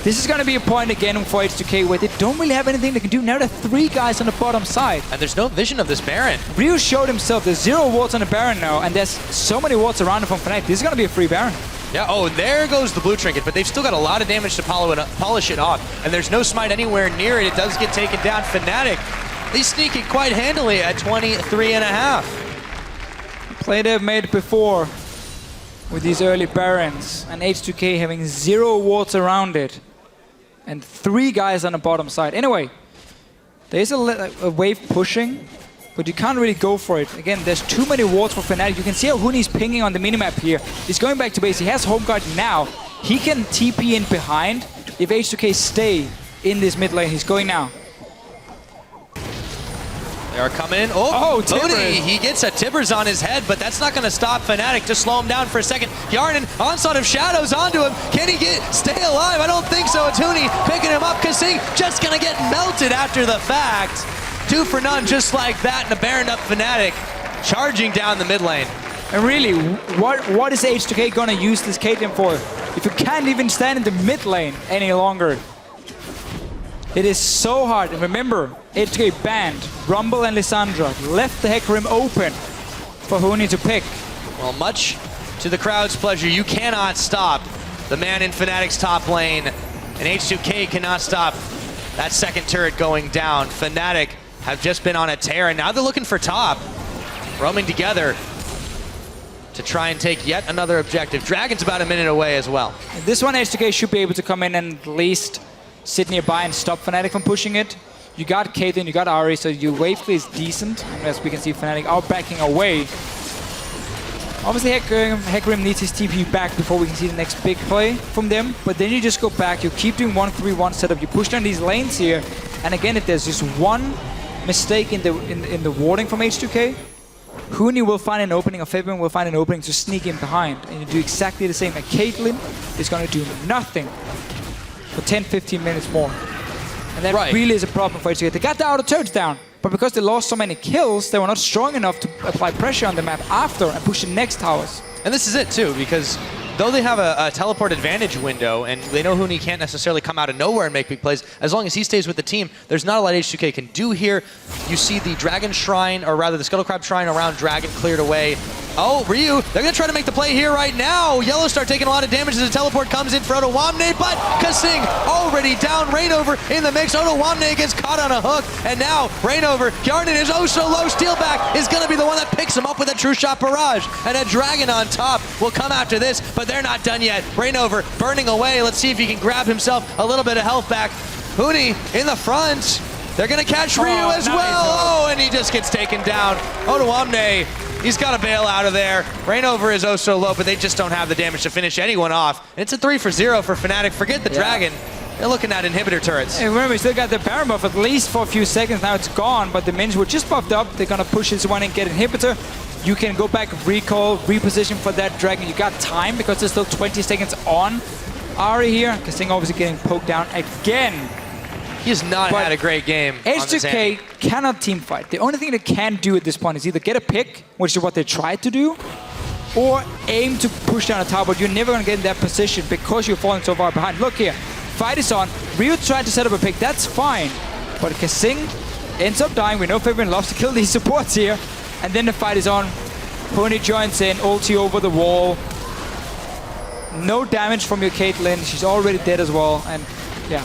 this is going to be a point again for H2K where they don't really have anything they can do. Now there are 3 guys on the bottom side. And there's no vision of this Baron. Ryu showed himself. There's 0 wards on the Baron now, and there's so many wards around him from Fnatic. This is going to be a free Baron. Yeah, oh, there goes the blue trinket, but they've still got a lot of damage to polish it off. And there's no smite anywhere near it. It does get taken down. Fnatic, they sneak it quite handily at 23.5. Play they've made before with these early Barons, and H2K having 0 wards around it, and 3 guys on the bottom side. Anyway, there's a wave pushing, but you can't really go for it. Again, there's too many wards for Fnatic. You can see how Huni's pinging on the minimap here. He's going back to base. He has home guard now. He can TP in behind if H2K stay in this mid lane. He's going now. They are coming in. Oh, Tony, he gets a Tibbers on his head, but that's not going to stop Fnatic. Just slow him down for a second. Yarnan, onslaught of shadows onto him. Can he stay alive? I don't think so. Tony picking him up. Kasing just going to get melted after the fact. 2 for none, just like that, and a Baron up Fnatic. charging down the mid lane. And really, what is H2K gonna use this Caitlyn for? If you can't even stand in the mid lane any longer. It is so hard. And remember, H2K banned Rumble and Lissandra, left the Hecarim open for Huni to pick. Well, much to the crowd's pleasure, you cannot stop the man in Fnatic's top lane, and H2K cannot stop that second turret going down. Fnatic have just been on a tear, and now they're looking for top, roaming together to try and take yet another objective. Dragon's about a minute away as well. This one, H2K should be able to come in and at least sit nearby and stop Fnatic from pushing it. You got Caitlyn, you got Ahri, so your wave play is decent. As we can see, Fnatic are backing away. Obviously, Hecarim needs his TP back before we can see the next big play from them. But then you just go back, you keep doing 1-3-1 setup, you push down these lanes here. And again, if there's just one mistake in the warding from H2K, Huni will find an opening, or Fabian will find an opening to sneak in behind. And you do exactly the same. And Caitlyn is going to do nothing for 10-15 minutes more. And that really is a problem for H2K. They got the outer turrets down, but because they lost so many kills, they were not strong enough to apply pressure on the map after and push the next towers. And this is it too, because though they have a teleport advantage window, and they know Huni can't necessarily come out of nowhere and make big plays, as long as he stays with the team, there's not a lot H2K can do here. You see the Dragon Shrine, or rather the Scuttlecrab Shrine around Dragon cleared away. Oh, Ryu, they're going to try to make the play here right now. Yellow Star taking a lot of damage as the teleport comes in for Otawamne, but Kasing already down. Reignover in the mix. Otawamne gets caught on a hook, and now Reignover, Yarden is oh so low. Steelback is going to be the one that picks him up with a True Shot Barrage, and a Dragon on top will come after this, but they're not done yet. Reignover burning away. Let's see if he can grab himself a little bit of health back. Huni in the front. They're going to catch Ryu as well. Oh, and he just gets taken down. Otawamne, he's got to bail out of there. Reignover is oh so low, but they just don't have the damage to finish anyone off. And it's a 3-for-0 for Fnatic. Forget the Dragon. They're looking at inhibitor turrets. And remember, we still got the Baron buff at least for a few seconds. Now it's gone, but the minions were just buffed up. They're going to push this one and get inhibitor. You can go back, recall, reposition for that Dragon. You got time because there's still 20 seconds on Ahri here. Kasing obviously getting poked down again. He's not had a great game. H2K cannot team fight. The only thing they can do at this point is either get a pick, which is what they tried to do, or aim to push down a tower, but you're never going to get in that position because you're falling so far behind. Look here, fight is on. Ryu tried to set up a pick, that's fine. But Kasing ends up dying. We know Fabian loves to kill these supports here. And then the fight is on. Pony joins in, ulti over the wall. No damage from your Caitlyn. She's already dead as well, and yeah.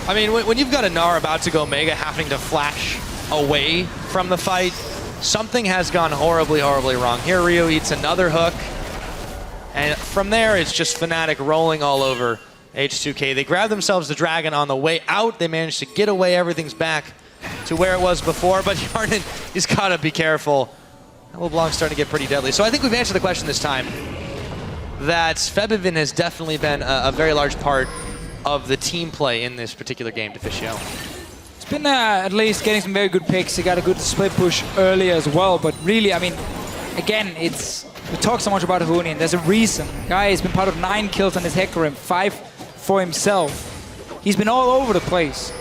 I mean, when you've got a Gnar about to go Mega having to flash away from the fight, something has gone horribly, horribly wrong. Here Ryu eats another hook, and from there it's just Fnatic rolling all over H2K. They grab themselves the Dragon on the way out. They managed to get away. Everything's back to where it was before, but Yarden, he's got to be careful. LeBlanc's starting to get pretty deadly. So I think we've answered the question this time, that Febivin has definitely been a very large part of the team play in this particular game, Deficio. It's been at least getting some very good picks. He got a good split push earlier as well, but really, I mean, again, we talk so much about Huni, and there's a reason. Guy has been part of 9 kills on his Hecarim, 5 for himself. He's been all over the place.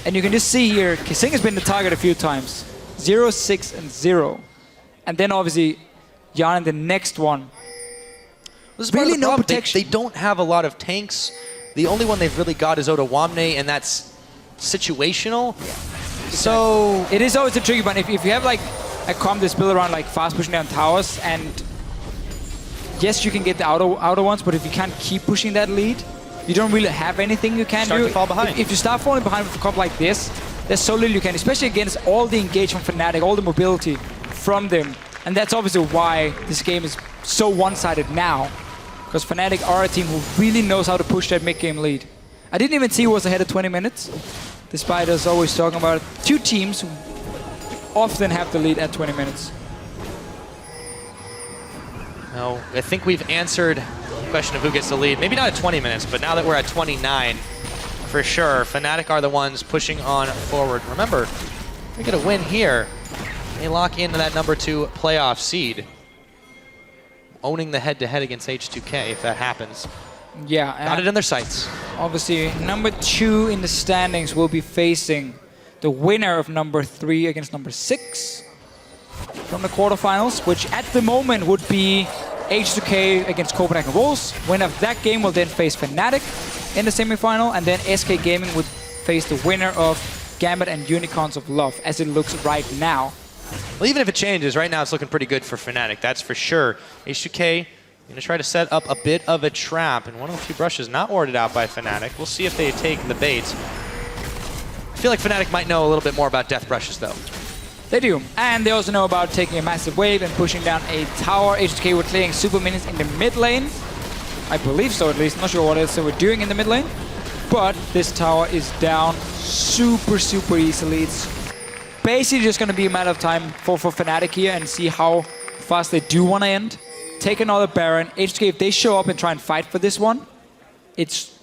And you can just see here, Kasing has been the target a few times. 0, 6, and 0. And then obviously, Jan in the next one. This is really no protection. They don't have a lot of tanks. The only one they've really got is Otawamne, and that's situational. Yeah. So it is always a tricky one. If you have like a comp that's built around like fast pushing down towers, and yes, you can get the outer ones, but if you can't keep pushing that lead, you don't really have anything you can do. To fall behind. If you start falling behind with a comp like this, there's so little you can, especially against all the engagement from Fnatic, all the mobility from them. And that's obviously why this game is so one-sided now. Because Fnatic are a team who really knows how to push that mid-game lead. I didn't even see who was ahead of 20 minutes, despite us always talking about it. Two teams who often have the lead at 20 minutes. No, I think we've answered the question of who gets the lead. Maybe not at 20 minutes, but now that we're at 29, for sure, Fnatic are the ones pushing on forward. Remember, if they get a win here, they lock into that #2 playoff seed, owning the head-to-head against H2K if that happens. Yeah. Got it in their sights. Obviously, #2 in the standings will be facing the winner of #3 against #6. from the quarterfinals, which at the moment would be H2K against Copenhagen Wolves. Winner of that game will then face Fnatic in the semifinal, and then SK Gaming would face the winner of Gambit and Unicorns of Love, as it looks right now. Well, even if it changes, right now it's looking pretty good for Fnatic, that's for sure. H2K going to try to set up a bit of a trap, and one of the few brushes not warded out by Fnatic. We'll see if they take the bait. I feel like Fnatic might know a little bit more about death brushes, though. They do, and they also know about taking a massive wave and pushing down a tower. H2K were clearing super minions in the mid lane. I believe so, at least. I'm not sure what else they were doing in the mid lane. But this tower is down super easily. It's basically just going to be a matter of time for Fnatic here and see how fast they do want to end. Take another Baron. H2K, if they show up and try and fight for this one, it's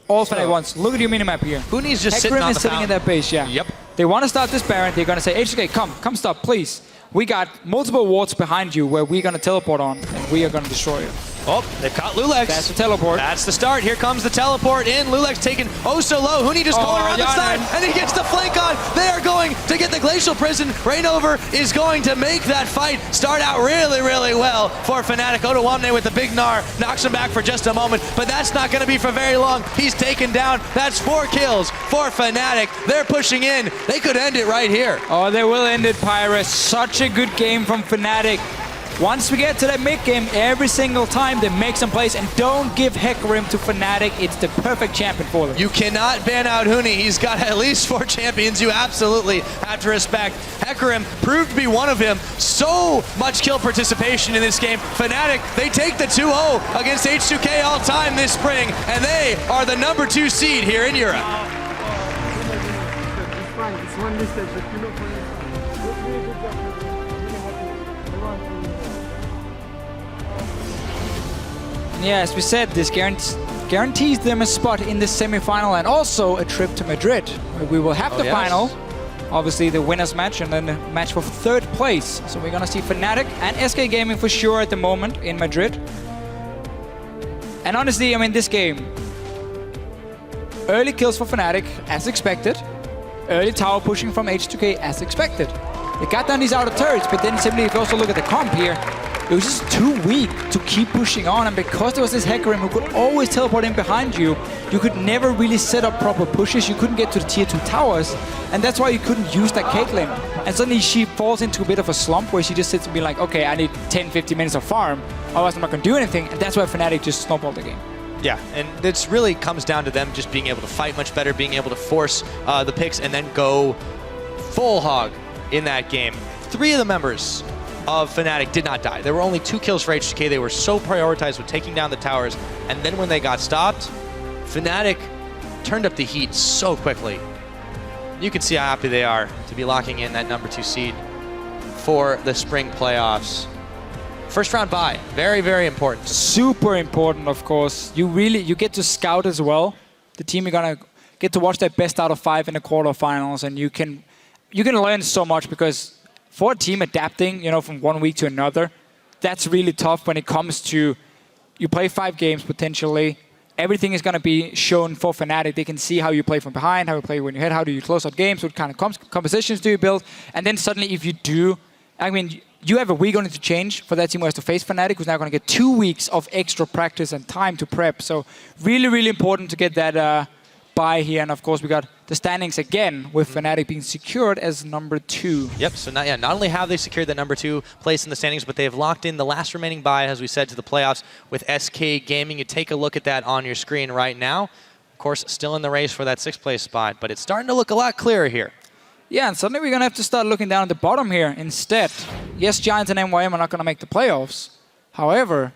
all Fnatic wants. Look at your minimap here. Huni's just sitting on the sitting in that base, yeah. Yep. They want to start this Baron. They're going to say, H2K, come stop, please. We got multiple wards behind you where we're going to teleport on, and we are going to destroy you. Oh, they've caught Lulex. That's the teleport. That's the start. Here comes the teleport in. Lulex taken oh so low. Huni just going around the side, and he gets the flank on. They are going to get the Glacial Prison. Reignover is going to make that fight start out really well for Fnatic. Odoamne with the big Gnar knocks him back for just a moment, but that's not going to be for very long. He's taken down. That's 4 kills for Fnatic. They're pushing in. They could end it right here. Oh, they will end it, Pyrus. Such a good game from Fnatic. Once we get to that mid game, every single time they make some plays, and don't give Hecarim to Fnatic. It's the perfect champion for them. You cannot ban out Huni. He's got at least 4 champions you absolutely have to respect. Hecarim proved to be one of them. So much kill participation in this game. Fnatic, they take the 2-0 against H2K all time this spring, and they are the number 2 seed here in Europe. It's fine. It's one mistake, but you know, Yeah, as we said, this guarantees them a spot in the semi-final and also a trip to Madrid, where we will have the final. Obviously, the winners match and then the match for 3rd place. So we're gonna see Fnatic and SK Gaming for sure at the moment in Madrid. And honestly, I mean, this game, early kills for Fnatic as expected. Early tower pushing from H2K as expected. They got down these outer turrets, but then simply if you also look at the comp here, it was just too weak to keep pushing on, and because there was this Hecarim who could always teleport in behind you, you could never really set up proper pushes. You couldn't get to the tier 2 towers, and that's why you couldn't use that Caitlyn. And suddenly she falls into a bit of a slump where she just sits and be like, okay, I need 10-15 minutes of farm, otherwise I'm not going to do anything, and that's why Fnatic just snowballed the game. Yeah, and it really comes down to them just being able to fight much better, being able to force the picks and then go full hog in that game. 3 of the members of Fnatic did not die. There were only 2 kills for H2K. They were so prioritized with taking down the towers, and then when they got stopped, Fnatic turned up the heat so quickly. You can see how happy they are to be locking in that number 2 seed for the spring playoffs. First round bye, very important. Super important, of course. You get to scout as well. The team, you're gonna get to watch their best out of 5 in the quarterfinals, and you can learn so much, because for a team adapting, you know, from one week to another, that's really tough when it comes to, you play 5 games potentially. Everything is going to be shown for Fnatic. They can see how you play from behind, how you play when you head, how do you close out games, what kind of compositions do you build. And then suddenly if you do, I mean, you have a week only to change for that team who has to face Fnatic, who's now going to get 2 weeks of extra practice and time to prep. So really important to get that bye here. And of course, we got the standings again with Fnatic being secured as number 2. Yep, so not only have they secured the number 2 place in the standings, but they have locked in the last remaining bye, as we said, to the playoffs with SK Gaming. You take a look at that on your screen right now. Of course, still in the race for that 6th place spot, but it's starting to look a lot clearer here. Yeah, and suddenly we're going to have to start looking down at the bottom here instead. Yes, Giants and NYM are not going to make the playoffs. However,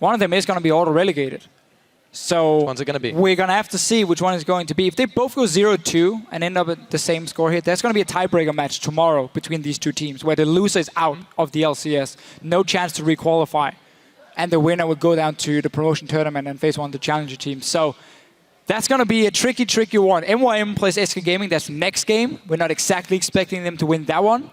one of them is going to be auto-relegated. So which one's it going to be? We're going to have to see which one is going to be. If they both go 0-2 and end up at the same score here, there's going to be a tiebreaker match tomorrow between these 2 teams where the loser is out of the LCS. No chance to re-qualify. And the winner will go down to the promotion tournament and face one of the challenger teams. So that's going to be a tricky one. NYM plays SK Gaming. That's the next game. We're not exactly expecting them to win that one,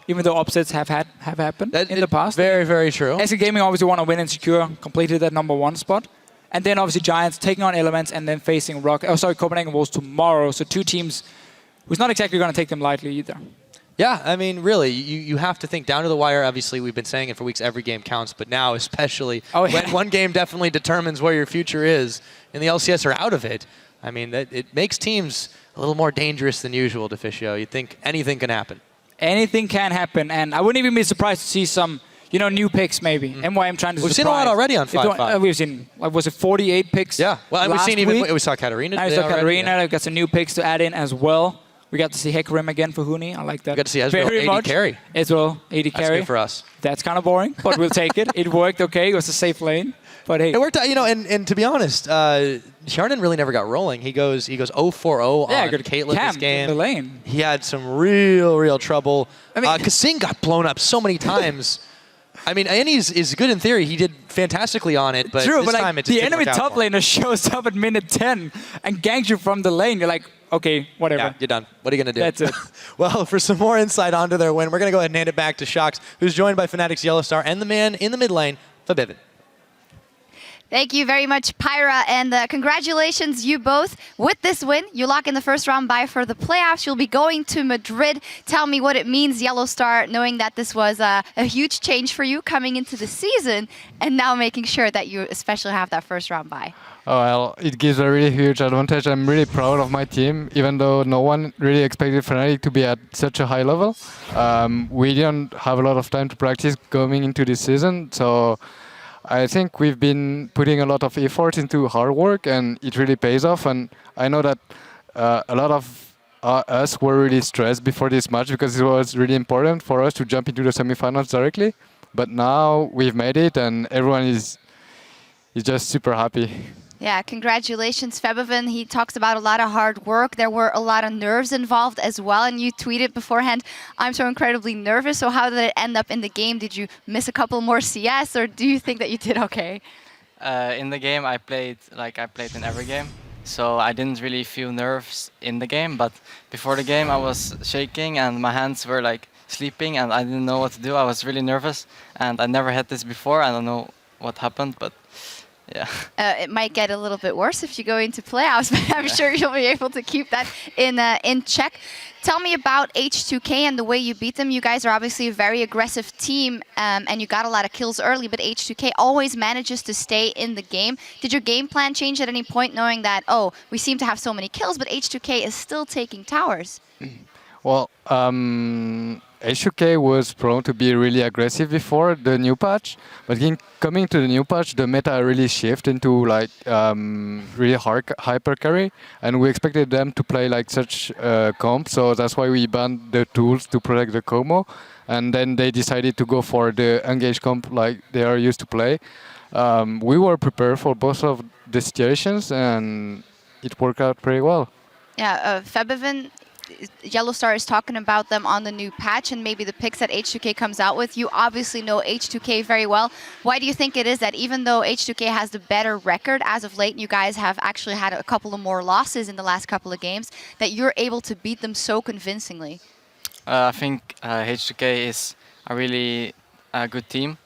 even though upsets have happened in the past. Very true. SK Gaming obviously want to win and secure completely that number 1 spot. And then obviously Giants taking on Elements and then facing Copenhagen Wolves tomorrow. So 2 teams who's not exactly going to take them lightly either. Yeah, I mean, really, you have to think down to the wire. Obviously, we've been saying it for weeks, every game counts, but now especially when one game definitely determines where your future is, and the LCS are out of it. I mean, it makes teams a little more dangerous than usual, Deficio. You think anything can happen. Anything can happen, and I wouldn't even be surprised to see some, new picks maybe. MYM trying to We've seen a lot already on 5-5. We've seen, was it 48 picks? Yeah, well, and we've seen we saw Katarina. We saw Katarina. We've got some new picks to add in as well. We got to see Hecarim again for Huni. I like that. We got to see Ezreal 80 carry. Ezreal 80 carry. That's good for us. That's kind of boring, but we'll take it. It worked okay. It was a safe lane. But hey, it worked out, and to be honest, Sharnan really never got rolling. He goes 0-4-0 on Caitlyn this game. In the lane. He had some real trouble. I mean, Kasing got blown up so many times. I mean, Annie's is good in theory. He did fantastically on it, but this time it just the didn't enemy work out top laner shows up at minute 10 and ganks you from the lane. You're like, okay, whatever. Yeah, you're done. What are you going to do? That's it. Well, for some more insight onto their win, we're going to go ahead and hand it back to Shox, who's joined by Fnatic's Yellowstar and the man in the mid lane, FaBeVin. Thank you very much, Pyra, and congratulations, you both. With this win, you lock in the first round bye for the playoffs. You'll be going to Madrid. Tell me what it means, Yellowstar, knowing that this was a huge change for you coming into the season and now making sure that you especially have that first round bye. Oh, well, it gives a really huge advantage. I'm really proud of my team, even though no one really expected Fnatic to be at such a high level. We didn't have a lot of time to practice going into this season, so I think we've been putting a lot of effort into hard work, and it really pays off. And I know that a lot of us were really stressed before this match because it was really important for us to jump into the semifinals directly. But now we've made it, and everyone is just super happy. Yeah, congratulations, FaBeVin. He talks about a lot of hard work. There were a lot of nerves involved as well, and you tweeted beforehand, I'm so incredibly nervous. So how did it end up in the game? Did you miss a couple more CS, or do you think that you did okay? In the game, I played in every game, so I didn't really feel nerves in the game, but before the game I was shaking and my hands were like sleeping and I didn't know what to do. I was really nervous, and I never had this before. I don't know what happened, but yeah. It might get a little bit worse if you go into playoffs, but I'm sure you'll be able to keep that in check. Tell me about H2K and the way you beat them. You guys are obviously a very aggressive team, and you got a lot of kills early, but H2K always manages to stay in the game. Did your game plan change at any point, knowing that, oh, we seem to have so many kills, but H2K is still taking towers? Well, H2K was prone to be really aggressive before the new patch, but coming to the new patch, the meta really shifted into like really hard hyper carry, and we expected them to play like such comp, so that's why we banned the tools to protect the Como, and then they decided to go for the engage comp like they are used to play. We were prepared for both of the situations, and it worked out pretty well. Yeah, FaBeVin, Yellowstar is talking about them on the new patch and maybe the picks that H2K comes out with. You obviously know H2K very well. Why do you think it is that even though H2K has the better record as of late, and you guys have actually had a couple of more losses in the last couple of games, that you're able to beat them so convincingly? I think H2K is a really good team,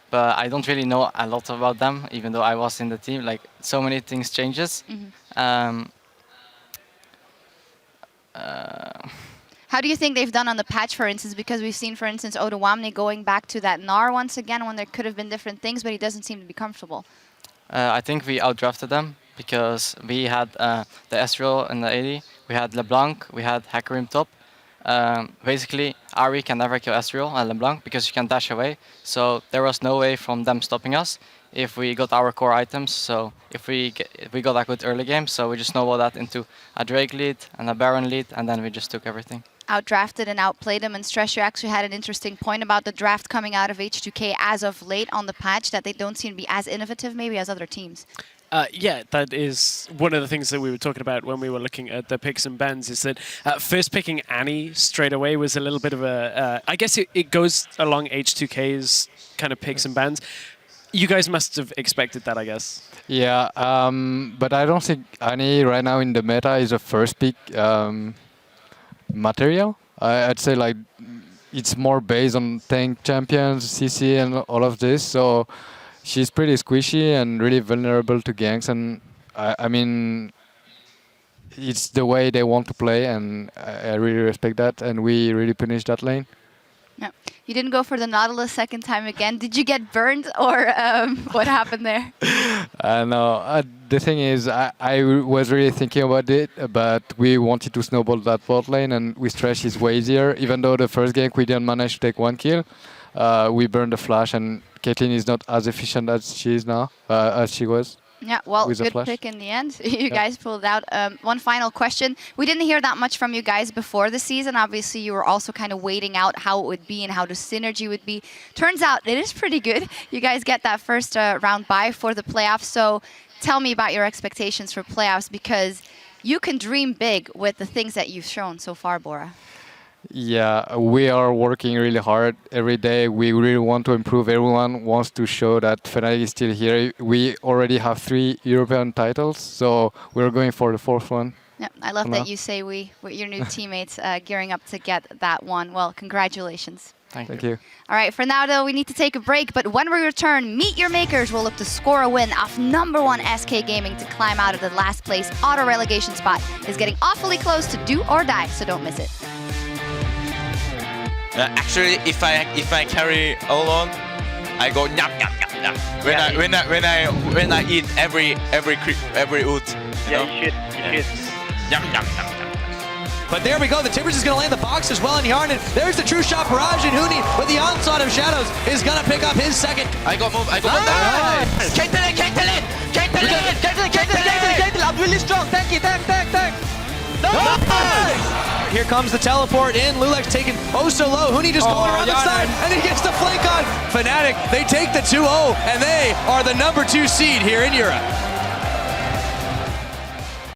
but I don't really know a lot about them, even though I was in the team. Like, so many things changes. How do you think they've done on the patch, for instance? Because we've seen, for instance, Odoamne going back to that Gnar once again when there could have been different things, but he doesn't seem to be comfortable. I think we outdrafted them because we had the Ezreal in the 80, we had LeBlanc, we had Hecarim top. Basically, Ahri can never kill Ezreal and LeBlanc because you can dash away. So there was no way from them stopping us if we got our core items. So if we got a good early game, so we just snowballed that into a Drake lead and a Baron lead, and then we just took everything. Outdrafted and outplayed them, and Stress, you actually had an interesting point about the draft coming out of H2K as of late on the patch, that they don't seem to be as innovative maybe as other teams. Yeah, that is one of the things that we were talking about when we were looking at the picks and bans, is that first picking Annie straight away was a little bit of a... I guess it goes along H2K's kind of picks and bans. You guys must have expected that, I guess. Yeah, but I don't think Annie right now in the meta is a first pick material. I'd say like it's more based on tank champions, CC and all of this, so she's pretty squishy and really vulnerable to ganks, and I mean it's the way they want to play, and I really respect that. And we really punished that lane. Yeah. You didn't go for the Nautilus second time again. Did you get burned, or what happened there? No, the thing is, I was really thinking about it, but we wanted to snowball that bot lane, and with Thresh is way easier. Even though the first gank we didn't manage to take 1 kill, we burned the flash, and Caitlyn is not as efficient as she is now, as she was. Yeah, well, With a good flash. pick in the end. You guys pulled out. One final question. We didn't hear that much from you guys before the season. Obviously, you were also kind of waiting out how it would be and how the synergy would be. Turns out it is pretty good. You guys get that first round bye for the playoffs. So tell me about your expectations for playoffs, because you can dream big with the things that you've shown so far, Bora. Yeah, we are working really hard every day. We really want to improve. Everyone wants to show that Fnatic is still here. We already have 3 European titles, so we're going for the 4th one. Yeah, I love that you say we, with your new teammates gearing up to get that one. Well, congratulations. Thank you. All right, for now, though, we need to take a break. But when we return, Meet Your Makers will look to score a win off #1 SK Gaming to climb out of the last place auto relegation spot. It's getting awfully close to do or die, so don't miss it. Actually, if I carry alone, I go nyam nyam nyam nyam. When I eat every ult. Yeah, you should. Nyam nyam nyam nyam. But there we go, the Timbers is going to land the box as well in Yarn, and there's the true shot barrage, and Huni with the onslaught of Shadows is going to pick up his second. I go move. Nice. Caitlyn! I'm really strong. Thank you. Nice. Here comes the teleport in. Lulex taken oh so low. Huni just going around the side, and he gets the flank on. Fnatic, they take the 2-0, and they are the #2 seed here in Europe.